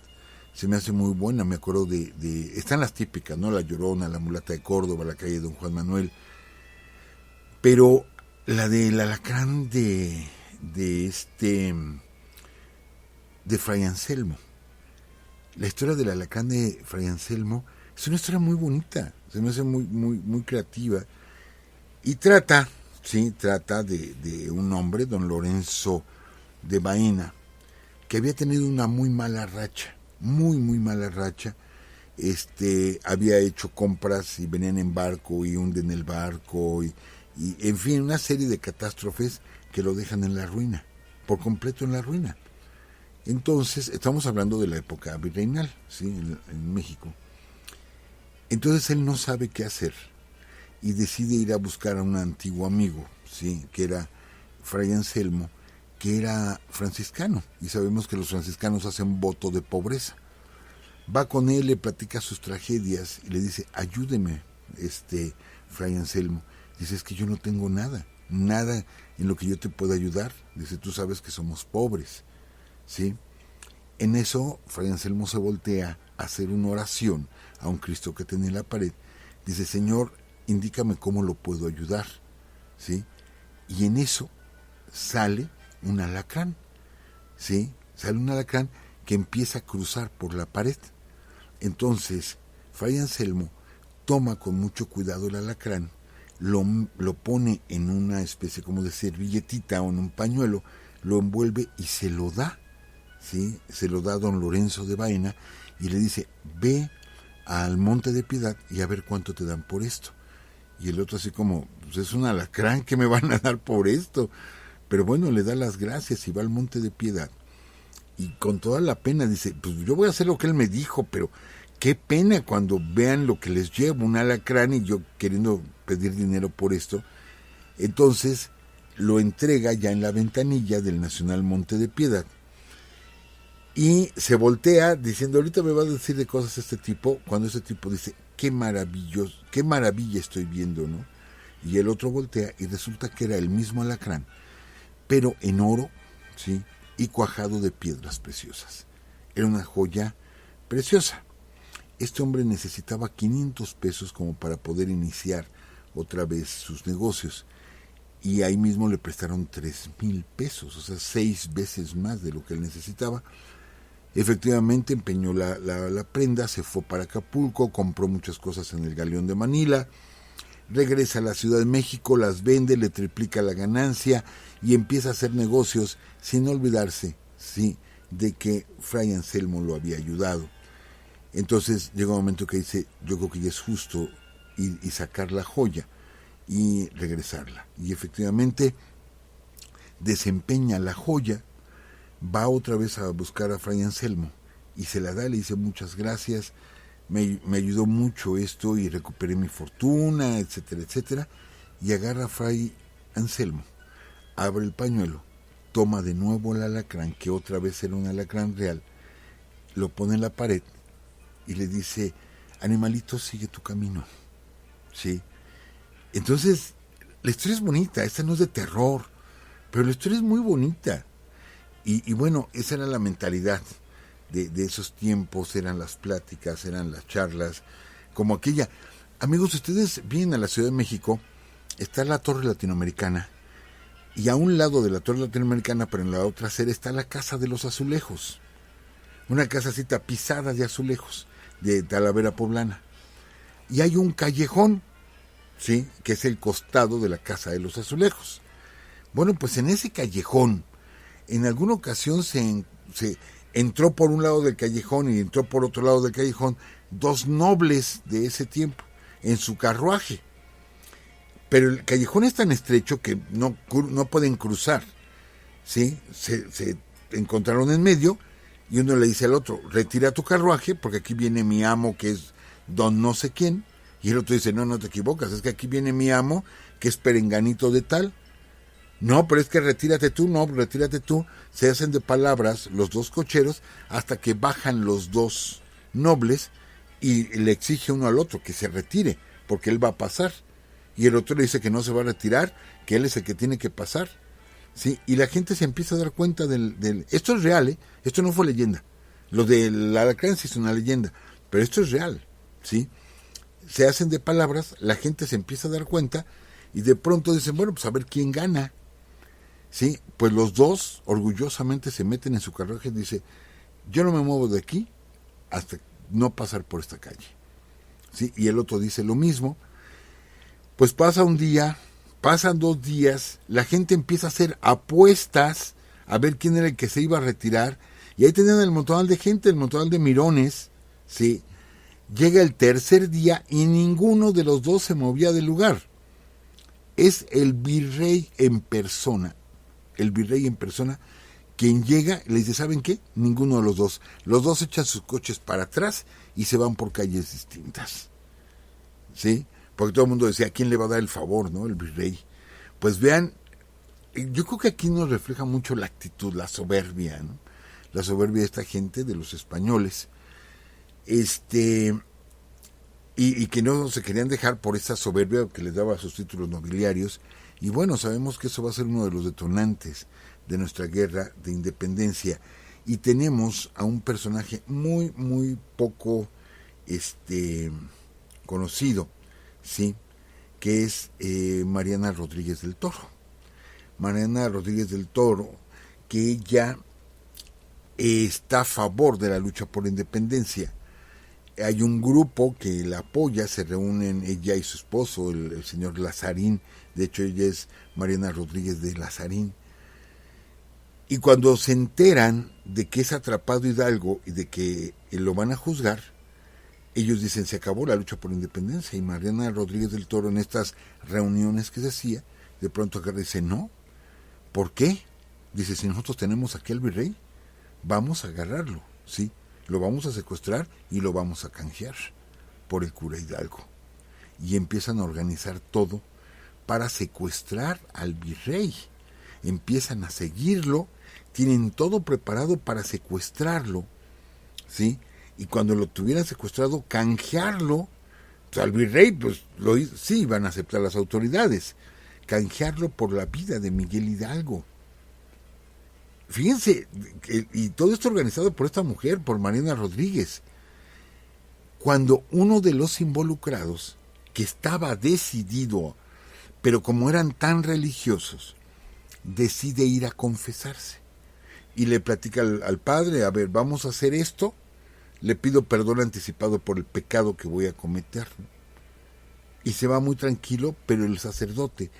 se me hace muy buena. Me acuerdo están las típicas, ¿no? La Llorona, la Mulata de Córdoba, la calle de Don Juan Manuel, pero la del alacrán de Fray Anselmo. La historia del alacrán de Fray Anselmo es una historia muy bonita, se me hace muy, muy, muy creativa, y trata de un hombre, don Lorenzo de Baena, que había tenido una muy mala racha, muy, muy mala racha. Había hecho compras y venían en barco y hunden el barco, y en fin, una serie de catástrofes que lo dejan en la ruina, por completo en la ruina. Entonces, estamos hablando de la época virreinal, ¿sí?, en México. Entonces él no sabe qué hacer y decide ir a buscar a un antiguo amigo, ¿sí?, que era Fray Anselmo, que era franciscano, y sabemos que los franciscanos hacen voto de pobreza. Va con él, le platica sus tragedias y le dice: ayúdeme, Fray Anselmo. Dice: es que yo no tengo nada en lo que yo te pueda ayudar. Dice: tú sabes que somos pobres, ¿sí? En eso, Fray Anselmo se voltea a hacer una oración a un Cristo que tenía en la pared. Dice: Señor, indícame cómo lo puedo ayudar, ¿sí? Y en eso sale un alacrán, ¿sí? Sale un alacrán que empieza a cruzar por la pared. Entonces, Fray Anselmo toma con mucho cuidado el alacrán, lo pone en una especie como de servilletita o en un pañuelo, lo envuelve y se lo da, ¿sí? Se lo da a don Lorenzo de Baena y le dice: ve al Monte de Piedad y a ver cuánto te dan por esto. Y el otro así como: pues es un alacrán, ¿qué me van a dar por esto? Pero bueno, le da las gracias y va al Monte de Piedad. Y con toda la pena dice: pues yo voy a hacer lo que él me dijo, pero qué pena cuando vean lo que les llevo, un alacrán, y yo queriendo pedir dinero por esto. Entonces lo entrega ya en la ventanilla del Nacional Monte de Piedad. y se voltea diciendo, ahorita me va a decir de cosas este tipo, cuando este tipo dice, qué maravilla estoy viendo, ¿no? Y el otro voltea y resulta que era el mismo alacrán, pero en oro, ¿sí? Y cuajado de piedras preciosas. Era una joya preciosa. Este hombre necesitaba 500 pesos como para poder iniciar otra vez sus negocios. Y ahí mismo le prestaron 3,000 pesos, o sea, 6 veces más de lo que él necesitaba. Efectivamente empeñó la prenda, se fue para Acapulco, compró muchas cosas en el galeón de Manila, regresa a la Ciudad de México, las vende, le triplica la ganancia y empieza a hacer negocios sin olvidarse, sí, de que Fray Anselmo lo había ayudado. Entonces llega un momento que dice, yo creo que ya es justo y sacar la joya y regresarla. Y efectivamente desempeña la joya, va otra vez a buscar a Fray Anselmo y se la da, le dice muchas gracias, me ayudó mucho esto y recuperé mi fortuna, etcétera, etcétera, y agarra a Fray Anselmo, abre el pañuelo, toma de nuevo el alacrán, que otra vez era un alacrán real, lo pone en la pared y le dice, animalito, sigue tu camino, ¿sí? Entonces, la historia es bonita, esta no es de terror, pero la historia es muy bonita. Y bueno, esa era la mentalidad de esos tiempos, eran las pláticas, eran las charlas, como aquella. Amigos, ustedes vienen a la Ciudad de México, está la Torre Latinoamericana, y a un lado de la Torre Latinoamericana, pero en la otra acera, está la Casa de los Azulejos. Una casa así tapizada de azulejos, de Talavera Poblana. Y hay un callejón, ¿sí?, que es el costado de la Casa de los Azulejos. Bueno, pues en ese callejón, en alguna ocasión se entró por un lado del callejón y entró por otro lado del callejón 2 nobles de ese tiempo en su carruaje. Pero el callejón es tan estrecho que no pueden cruzar, ¿sí? Se encontraron en medio y uno le dice al otro, retira tu carruaje porque aquí viene mi amo que es don no sé quién. Y el otro dice, no te equivocas, es que aquí viene mi amo que es perenganito de tal. No, pero es que retírate tú. Se hacen de palabras los 2 cocheros hasta que bajan los 2 nobles y le exige uno al otro que se retire, porque él va a pasar. Y el otro le dice que no se va a retirar, que él es el que tiene que pasar. ¿Sí? Y la gente se empieza a dar cuenta del... Esto es real, ¿eh? Esto no fue leyenda. Lo del alacrán sí es una leyenda, pero esto es real, ¿sí? Se hacen de palabras, la gente se empieza a dar cuenta y de pronto dicen, bueno, pues a ver quién gana. Sí, pues los 2 orgullosamente se meten en su carruaje y dicen, yo no me muevo de aquí hasta no pasar por esta calle. ¿Sí? Y el otro dice lo mismo. Pues pasa un día, pasan 2 días, la gente empieza a hacer apuestas a ver quién era el que se iba a retirar, y ahí tenían el montonal de gente, el montonal de mirones, ¿sí? Llega el tercer día y ninguno de los 2 se movía del lugar. Es el virrey en persona. El virrey en persona, quien llega y le dice, ¿saben qué? Ninguno de los 2. Los 2 echan sus coches para atrás y se van por calles distintas. ¿Sí? Porque todo el mundo decía, ¿a quién le va a dar el favor, no? El virrey. Pues vean, yo creo que aquí nos refleja mucho la actitud, la soberbia, ¿no? La soberbia de esta gente, de los españoles. Y que no se querían dejar por esa soberbia que les daba sus títulos nobiliarios. Y bueno, sabemos que eso va a ser uno de los detonantes de nuestra guerra de independencia. Y tenemos a un personaje muy, muy poco conocido, ¿sí? Que es Mariana Rodríguez del Toro. Mariana Rodríguez del Toro, que ella está a favor de la lucha por la independencia. Hay un grupo que la apoya, se reúnen ella y su esposo, el señor Lazarín. De hecho, ella es Mariana Rodríguez de Lazarín. Y cuando se enteran de que es atrapado Hidalgo y de que lo van a juzgar, ellos dicen, se acabó la lucha por la independencia. Y Mariana Rodríguez del Toro, en estas reuniones que se hacía, de pronto agarra y dice, no, ¿por qué? Dice, si nosotros tenemos aquí al virrey, vamos a agarrarlo, ¿sí? Lo vamos a secuestrar y lo vamos a canjear por el cura Hidalgo. Y empiezan a organizar todo para secuestrar al virrey. Empiezan a seguirlo, tienen todo preparado para secuestrarlo, ¿sí? Y cuando lo tuvieran secuestrado, canjearlo. Pues al virrey, pues sí iban a aceptar las autoridades, canjearlo por la vida de Miguel Hidalgo. Fíjense, y todo esto organizado por esta mujer, por Mariana Rodríguez. Cuando uno de los involucrados, que estaba decidido, pero como eran tan religiosos, decide ir a confesarse. Y le platica al padre, a ver, vamos a hacer esto, le pido perdón anticipado por el pecado que voy a cometer. Y se va muy tranquilo, pero el sacerdote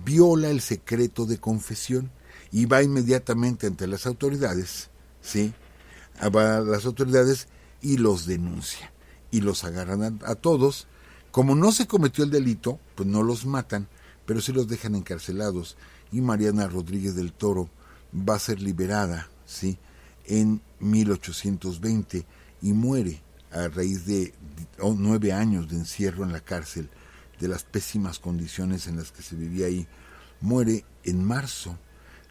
viola el secreto de confesión y va inmediatamente ante las autoridades, ¿sí? Va a las autoridades y los denuncia. Y los agarran a todos. Como no se cometió el delito, pues no los matan, pero sí los dejan encarcelados. Y Mariana Rodríguez del Toro va a ser liberada, ¿sí?, en 1820 y muere a raíz de 9 años de encierro en la cárcel, de las pésimas condiciones en las que se vivía ahí. Muere en marzo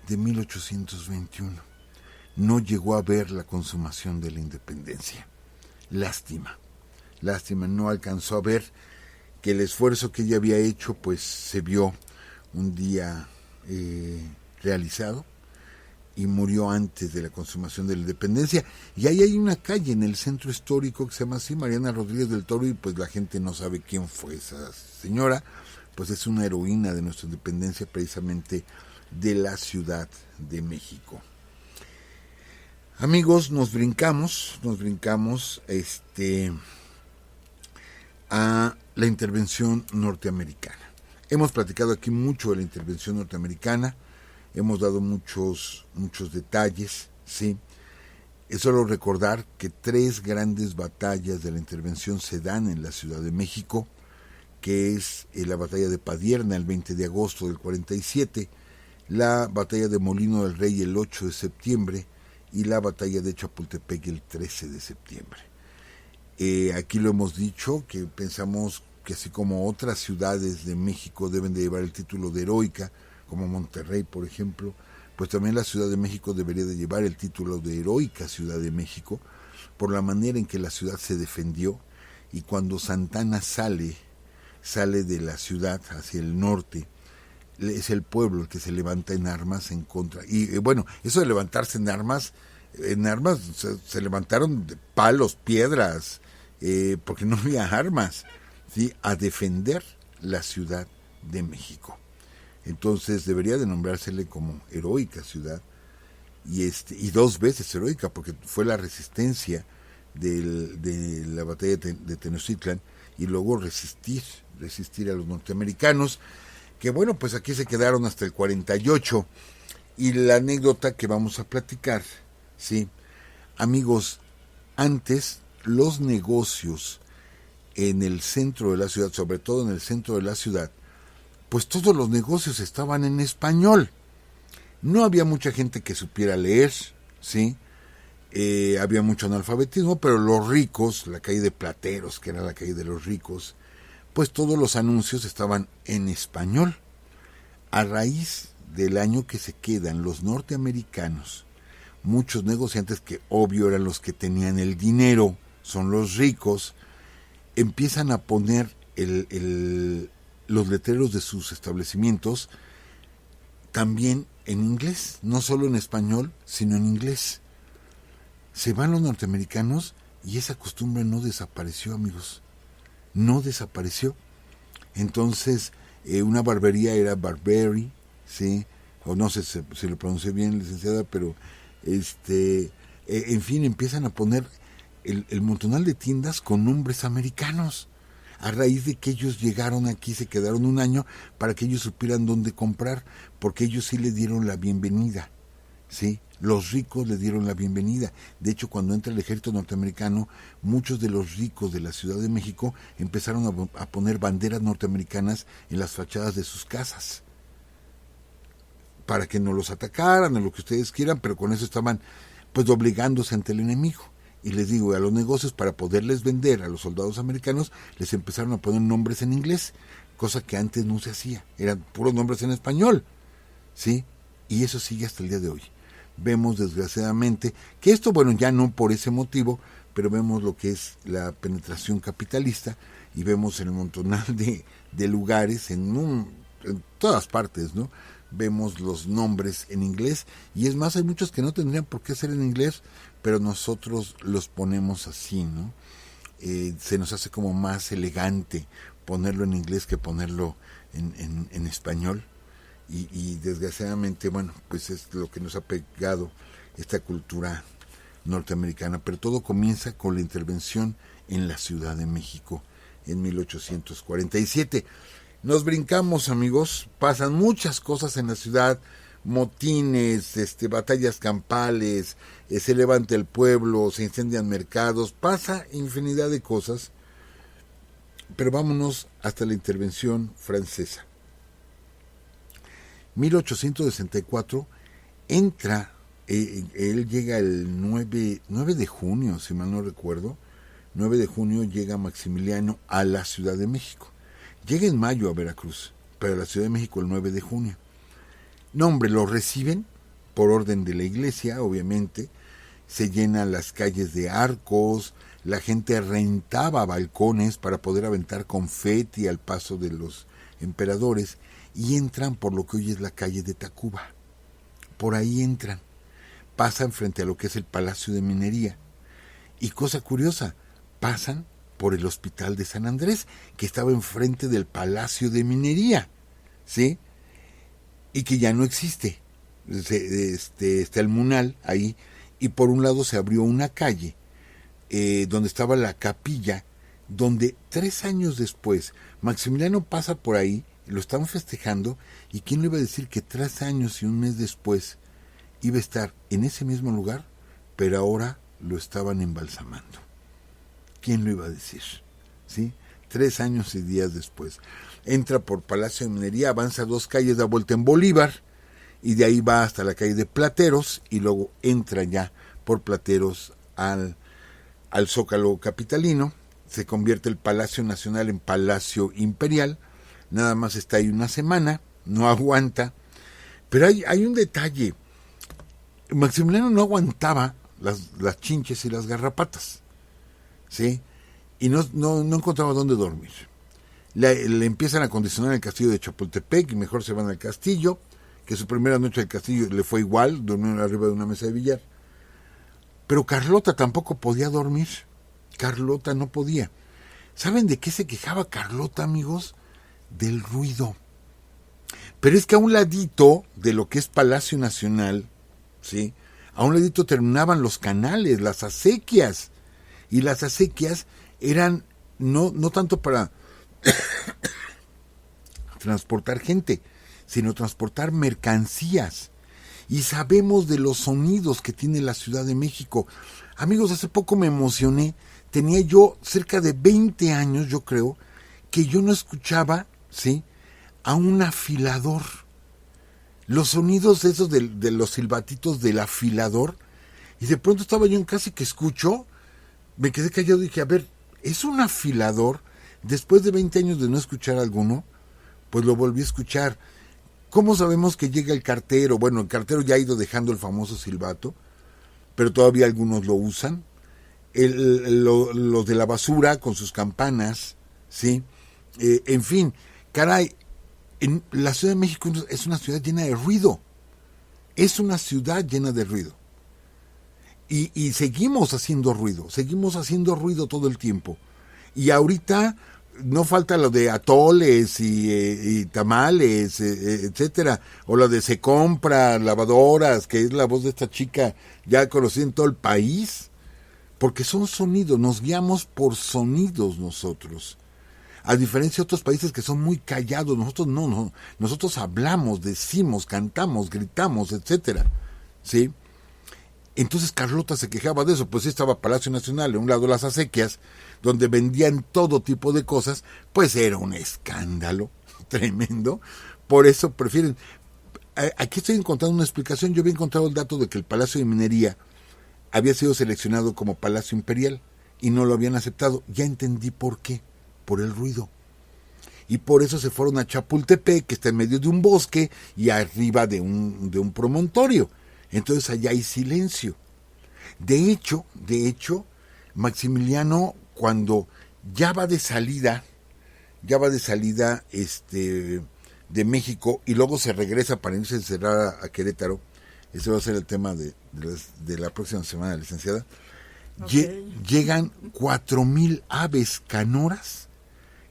de 1821. No llegó a ver la consumación de la independencia. Lástima, no alcanzó a ver que el esfuerzo que ella había hecho pues se vio un día realizado, y murió antes de la consumación de la independencia. Y ahí hay una calle en el centro histórico que se llama así, Mariana Rodríguez del Toro, y pues la gente no sabe quién fue esa señora. Pues es una heroína de nuestra independencia, precisamente de la Ciudad de México. Amigos, nos brincamos a la intervención norteamericana. Hemos platicado aquí mucho de la intervención norteamericana, hemos dado muchos detalles, ¿sí? Es solo recordar que 3 grandes batallas de la intervención se dan en la Ciudad de México, que es la batalla de Padierna el 20 de agosto del 47, la batalla de Molino del Rey el 8 de septiembre y la batalla de Chapultepec el 13 de septiembre. Aquí lo hemos dicho, que pensamos que así como otras ciudades de México deben de llevar el título de heroica, como Monterrey, por ejemplo, pues también la Ciudad de México debería de llevar el título de heroica Ciudad de México, por la manera en que la ciudad se defendió, y cuando Santana sale de la ciudad hacia el norte, es el pueblo el que se levanta en armas en contra. Y bueno, eso de levantarse en armas se levantaron de palos, piedras, porque no había armas, ¿sí?, a defender la Ciudad de México. Entonces debería de nombrársele como heroica ciudad, y 2 veces heroica, porque fue la resistencia de la batalla de Tenochtitlan, y luego resistir a los norteamericanos, que bueno, pues aquí se quedaron hasta el 48. Y la anécdota que vamos a platicar, ¿sí? Amigos, antes los negocios en el centro de la ciudad, sobre todo en el centro de la ciudad, pues todos los negocios estaban en español. No había mucha gente que supiera leer, ¿sí? Había mucho analfabetismo, pero los ricos, la calle de Plateros, que era la calle de los ricos, pues todos los anuncios estaban en español. A raíz del año que se quedan los norteamericanos, muchos negociantes, que obvio eran los que tenían el dinero, son los ricos, empiezan a poner los letreros de sus establecimientos también en inglés, no solo en español, sino en inglés. Se van los norteamericanos y esa costumbre no desapareció, amigos, no desapareció. Entonces, una barbería era Barberry, ¿sí? O no sé si lo pronuncié bien, licenciada, pero en fin, empiezan a poner el montonal de tiendas con nombres americanos. A raíz de que ellos llegaron aquí, se quedaron un año para que ellos supieran dónde comprar, porque ellos sí le dieron la bienvenida, ¿sí? Los ricos le dieron la bienvenida. De hecho, cuando entra el ejército norteamericano, muchos de los ricos de la Ciudad de México empezaron a poner banderas norteamericanas en las fachadas de sus casas, para que no los atacaran o lo que ustedes quieran, pero con eso estaban pues doblegándose ante el enemigo. Y les digo, a los negocios, para poderles vender a los soldados americanos, les empezaron a poner nombres en inglés, cosa que antes no se hacía, eran puros nombres en español, ¿sí? Y eso sigue hasta el día de hoy. vemos desgraciadamente que esto, bueno, ya no por ese motivo, pero vemos lo que es la penetración capitalista y vemos el montonal de lugares en todas partes, ¿no? Vemos los nombres en inglés y es más, hay muchos que no tendrían por qué ser en inglés, pero nosotros los ponemos así, ¿no? Se nos hace como más elegante ponerlo en inglés que ponerlo en español y desgraciadamente, bueno, pues es lo que nos ha pegado esta cultura norteamericana, pero todo comienza con la intervención en la Ciudad de México en 1847. Nos brincamos, amigos, pasan muchas cosas en la ciudad, motines, batallas campales, se levanta el pueblo, se incendian mercados, pasa infinidad de cosas, pero vámonos hasta la intervención francesa. 1864 entra, él llega el 9 de junio, si mal no recuerdo, 9 de junio llega Maximiliano a la Ciudad de México. Llega en mayo a Veracruz, pero a la Ciudad de México el 9 de junio. No, hombre, lo reciben por orden de la iglesia, obviamente. Se llenan las calles de arcos, la gente rentaba balcones para poder aventar confeti al paso de los emperadores y entran por lo que hoy es la calle de Tacuba. Por ahí entran, pasan frente a lo que es el Palacio de Minería. Y cosa curiosa, pasan por el Hospital de San Andrés, que estaba enfrente del Palacio de Minería, ¿sí? Y que ya no existe. Está el Munal ahí, y por un lado se abrió una calle donde estaba la capilla, donde 3 años después Maximiliano pasa por ahí, lo están festejando, y quién le iba a decir que 3 años y un mes después iba a estar en ese mismo lugar, pero ahora lo estaban embalsamando. ¿Quién lo iba a decir? ¿Sí? 3 años y días después. Entra por Palacio de Minería, avanza 2 calles, da vuelta en Bolívar, y de ahí va hasta la calle de Plateros, y luego entra ya por Plateros al Zócalo capitalino. Se convierte el Palacio Nacional en Palacio Imperial. Nada más está ahí una semana, no aguanta. Pero hay un detalle. Maximiliano no aguantaba las chinches y las garrapatas, ¿sí? Y no encontraba dónde dormir. Le empiezan a acondicionar el castillo de Chapultepec y mejor se van al castillo, que su primera noche del castillo le fue igual, durmió arriba de una mesa de billar. Pero Carlota tampoco podía dormir. Carlota no podía. ¿Saben de qué se quejaba Carlota, amigos? Del ruido. Pero es que a un ladito de lo que es Palacio Nacional, ¿sí? A un ladito terminaban los canales, las acequias. Y las acequias eran no tanto para transportar gente, sino transportar mercancías. Y sabemos de los sonidos que tiene la Ciudad de México. Amigos, hace poco me emocioné. Tenía yo cerca de 20 años, yo creo, que yo no escuchaba, ¿sí?, a un afilador. Los sonidos esos de los silbatitos del afilador. Y de pronto estaba yo en casa y que escucho, me quedé callado y dije, a ver, ¿es un afilador? Después de 20 años de no escuchar alguno, pues lo volví a escuchar. ¿Cómo sabemos que llega el cartero? Bueno, el cartero ya ha ido dejando el famoso silbato, pero todavía algunos lo usan. Los de la basura con sus campanas, ¿sí? En fin, caray, la Ciudad de México es una ciudad llena de ruido. Es una ciudad llena de ruido. Y seguimos haciendo ruido todo el tiempo. Y ahorita no falta lo de atoles y tamales, etcétera, o lo de se compra, lavadoras, que es la voz de esta chica ya conocida en todo el país, porque son sonidos, nos guiamos por sonidos nosotros, a diferencia de otros países que son muy callados. Nosotros no, nosotros hablamos, decimos, cantamos, gritamos, etcétera, ¿sí? Entonces Carlota se quejaba de eso, pues sí estaba Palacio Nacional, en un lado las acequias, donde vendían todo tipo de cosas, pues era un escándalo tremendo. Por eso prefieren... Aquí estoy encontrando una explicación. Yo había encontrado el dato de que el Palacio de Minería había sido seleccionado como Palacio Imperial y no lo habían aceptado. Ya entendí por qué, por el ruido. Y por eso se fueron a Chapultepec, que está en medio de un bosque y arriba de un promontorio. Entonces allá hay silencio. De hecho, Maximiliano, cuando ya va de salida de México y luego se regresa para irse a encerrar a Querétaro, ese va a ser el tema de la próxima semana, licenciada. Okay. Llegan 4,000 aves canoras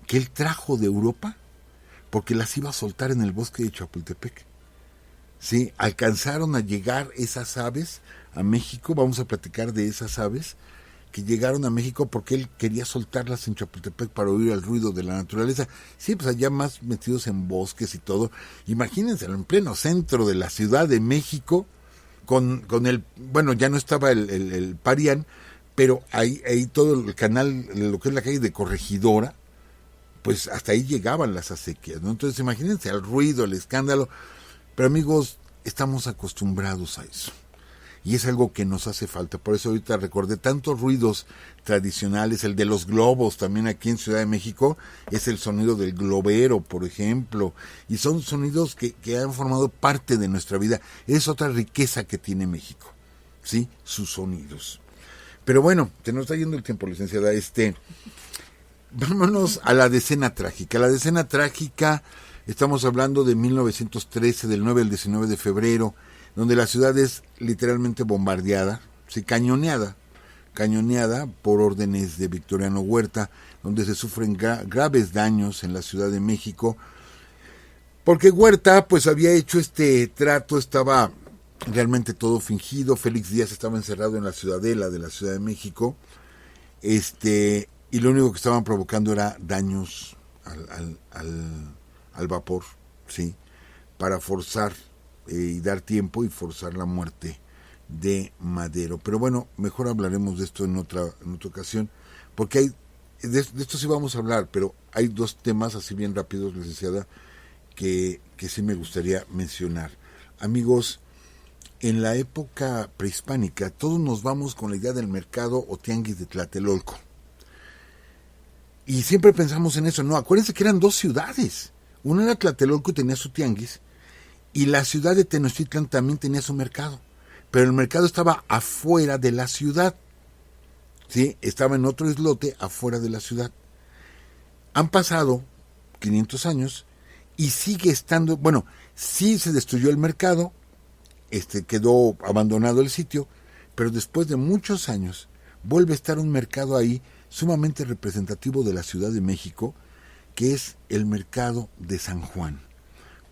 que él trajo de Europa porque las iba a soltar en el bosque de Chapultepec. Sí, alcanzaron a llegar esas aves a México. Vamos a platicar de esas aves que llegaron a México porque él quería soltarlas en Chapultepec para oír el ruido de la naturaleza. Sí, pues allá más metidos en bosques y todo. Imagínense, en pleno centro de la Ciudad de México, con el, bueno, ya no estaba el Parián, pero ahí todo el canal, lo que es la calle de Corregidora, pues hasta ahí llegaban las acequias, ¿no? Entonces imagínense el ruido, el escándalo. Pero amigos, estamos acostumbrados a eso. Y es algo que nos hace falta. Por eso ahorita recordé tantos ruidos tradicionales. El de los globos también aquí en Ciudad de México es el sonido del globero, por ejemplo. Y son sonidos que han formado parte de nuestra vida. Es otra riqueza que tiene México, ¿sí? Sus sonidos. Pero bueno, te nos está yendo el tiempo, licenciada. Vámonos a la decena trágica. La decena trágica, estamos hablando de 1913, del 9 al 19 de febrero, donde la ciudad es literalmente bombardeada, sí, cañoneada por órdenes de Victoriano Huerta, donde se sufren graves daños en la Ciudad de México, porque Huerta pues había hecho este trato, estaba realmente todo fingido. Félix Díaz estaba encerrado en la ciudadela de la Ciudad de México, y lo único que estaban provocando era daños al vapor, sí, para forzar y dar tiempo y forzar la muerte de Madero. Pero bueno, mejor hablaremos de esto en otra ocasión, porque hay de esto sí vamos a hablar, pero hay dos temas así bien rápidos, licenciada, que sí me gustaría mencionar. Amigos, en la época prehispánica todos nos vamos con la idea del mercado o tianguis de Tlatelolco. Y siempre pensamos en eso. No, acuérdense que eran dos ciudades. Una era Tlatelolco y tenía su tianguis, y la ciudad de Tenochtitlan también tenía su mercado, pero el mercado estaba afuera de la ciudad, ¿sí? Estaba en otro islote afuera de la ciudad. Han pasado 500 años y sigue estando, bueno, sí se destruyó el mercado, quedó abandonado el sitio, pero después de muchos años vuelve a estar un mercado ahí sumamente representativo de la Ciudad de México, que es el mercado de San Juan.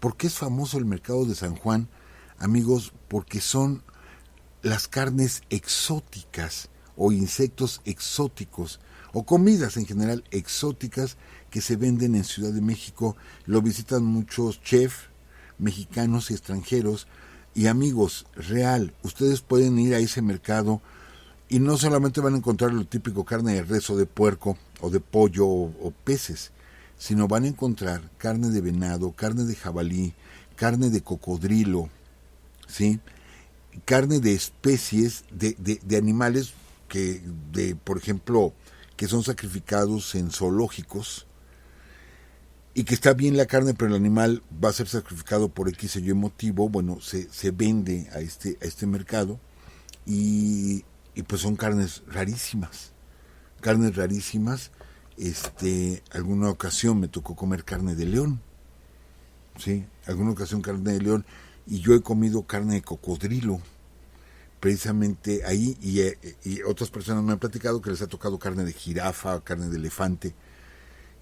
¿Por qué es famoso el mercado de San Juan, amigos? Porque son las carnes exóticas o insectos exóticos o comidas en general exóticas que se venden en Ciudad de México. Lo visitan muchos chefs mexicanos y extranjeros. Y amigos, real, ustedes pueden ir a ese mercado y no solamente van a encontrar lo típico, carne de res o de puerco o de pollo o peces, sino van a encontrar carne de venado, carne de jabalí, carne de cocodrilo, ¿sí? Carne de especies de animales por ejemplo, que son sacrificados en zoológicos, y que está bien la carne, pero el animal va a ser sacrificado por X o Y motivo. Bueno, se vende a este mercado, y pues son carnes rarísimas. Alguna ocasión me tocó comer carne de león, sí, carne de león, y yo he comido carne de cocodrilo, precisamente ahí, y otras personas me han platicado que les ha tocado carne de jirafa, carne de elefante,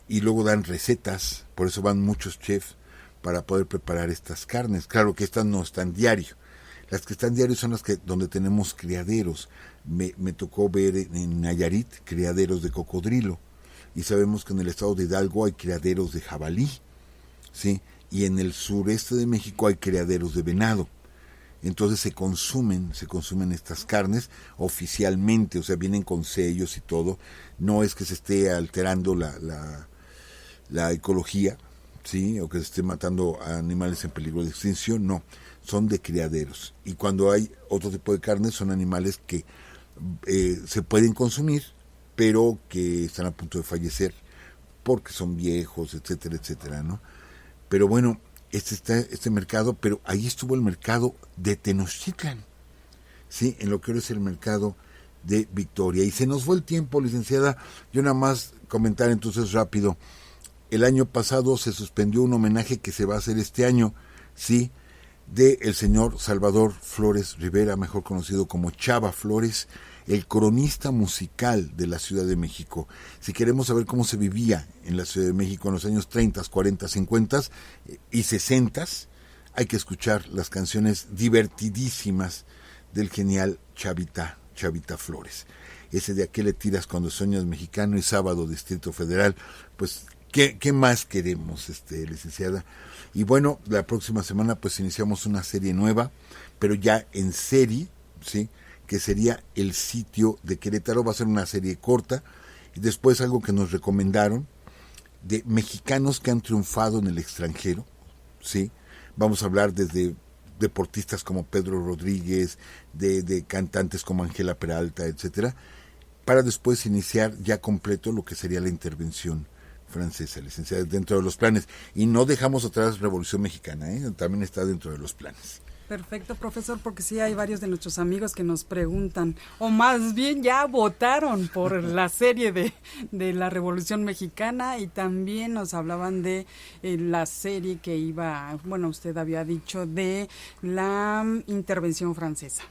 y luego dan recetas. Por eso van muchos chefs para poder preparar estas carnes. Claro que estas no están diario. Las que están diario son las donde tenemos criaderos. Me tocó ver en Nayarit criaderos de cocodrilo, y sabemos que en el estado de Hidalgo hay criaderos de jabalí, ¿sí? Y en el sureste de México hay criaderos de venado. Entonces se consumen estas carnes oficialmente, o sea, vienen con sellos y todo. No es que se esté alterando la ecología, ¿sí? O que se esté matando a animales en peligro de extinción, no, son de criaderos. Y cuando hay otro tipo de carnes, son animales que se pueden consumir, pero que están a punto de fallecer porque son viejos, etcétera, etcétera, ¿no? Pero bueno, este mercado, pero ahí estuvo el mercado de Tenochtitlan. ¿sí? En lo que ahora es el mercado de Victoria. Y se nos fue el tiempo, licenciada. Yo nada más comentar entonces rápido. El año pasado se suspendió un homenaje que se va a hacer este año, ¿sí? De el señor Salvador Flores Rivera, mejor conocido como Chava Flores, el cronista musical de la Ciudad de México. Si queremos saber cómo se vivía en la Ciudad de México en los años 30, 40, 50 y 60, hay que escuchar las canciones divertidísimas del genial Chavita Flores. Ese de ¿A qué le tiras cuando sueñas mexicano? Y Sábado Distrito Federal. Pues, ¿qué más queremos, licenciada? Y bueno, la próxima semana pues iniciamos una serie nueva, pero ya en serie, ¿sí? Que sería El Sitio de Querétaro. Va a ser una serie corta. Y después algo que nos recomendaron de mexicanos que han triunfado en el extranjero, ¿sí? Vamos a hablar desde deportistas como Pedro Rodríguez, de cantantes como Ángela Peralta, etcétera, para después iniciar ya completo lo que sería la intervención francesa, licenciada, dentro de los planes. Y no dejamos atrás Revolución Mexicana, también está dentro de los planes. Perfecto, profesor, porque sí hay varios de nuestros amigos que nos preguntan, o más bien ya votaron por la serie de la Revolución Mexicana, y también nos hablaban de la serie que iba, bueno, usted había dicho, de la intervención francesa.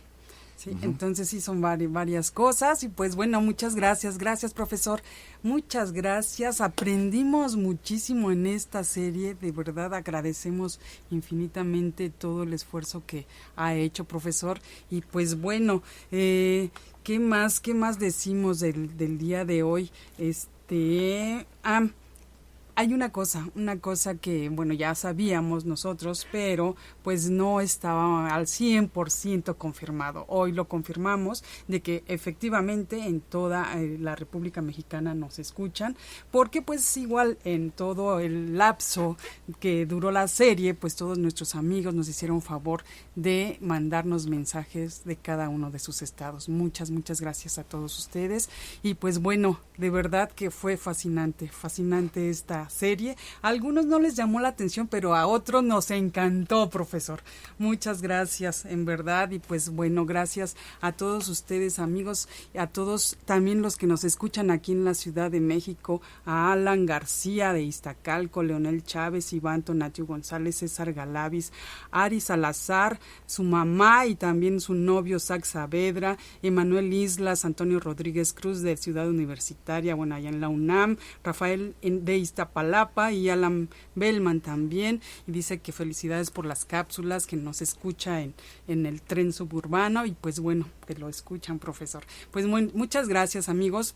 Sí, entonces sí son varias cosas y pues bueno, muchas gracias, profesor, muchas gracias, aprendimos muchísimo en esta serie, de verdad agradecemos infinitamente todo el esfuerzo que ha hecho, profesor, y pues bueno, ¿qué más decimos del día de hoy? Hay una cosa que, bueno, ya sabíamos nosotros, pero pues no estaba al 100% confirmado. Hoy lo confirmamos de que efectivamente en toda la República Mexicana nos escuchan, porque pues igual en todo el lapso que duró la serie, pues todos nuestros amigos nos hicieron favor de mandarnos mensajes de cada uno de sus estados. Muchas gracias a todos ustedes y pues bueno, de verdad que fue fascinante esta serie. A algunos no les llamó la atención, pero a otros nos encantó, profesor. Muchas gracias, en verdad, y pues bueno, gracias a todos ustedes, amigos, a todos también los que nos escuchan aquí en la Ciudad de México, a Alan García de Iztacalco, Leonel Chávez, Iván Tonatio González, César Galavis, Ari Salazar, su mamá y también su novio Zach Saavedra, Emanuel Islas, Antonio Rodríguez Cruz de Ciudad Universitaria, bueno, allá en la UNAM, Rafael de Iztapalapa y Alan Bellman también, y dice que felicidades por las cápsulas, que nos escucha en el tren suburbano, y pues bueno, que lo escuchan, profesor. Pues muchas gracias, amigos.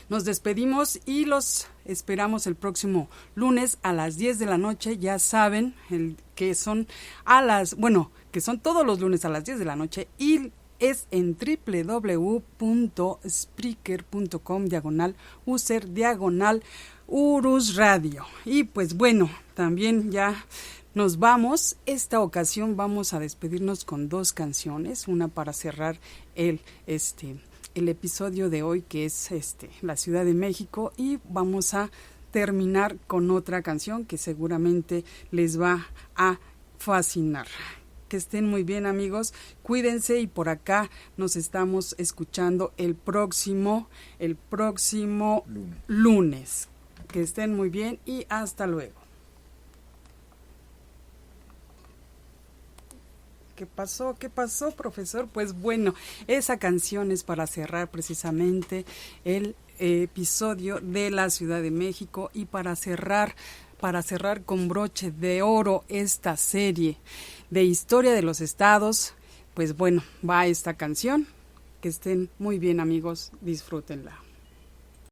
Nos despedimos y los esperamos el próximo lunes a las 10 de la noche. Ya saben que son que son todos los lunes a las 10 de la noche y es en www.spreaker.com/user/Urus Radio. Y pues bueno, también ya nos vamos. Esta ocasión vamos a despedirnos con 2 canciones, una para cerrar el episodio de hoy, que es la Ciudad de México, y vamos a terminar con otra canción que seguramente les va a fascinar. Que estén muy bien, amigos, cuídense, y por acá nos estamos escuchando el próximo lunes. Que estén muy bien y hasta luego. ¿Qué pasó, profesor? Pues bueno, esa canción es para cerrar precisamente el episodio de la Ciudad de México, y para cerrar con broche de oro esta serie de historia de los estados, pues bueno, va esta canción. Que estén muy bien, amigos, disfrútenla.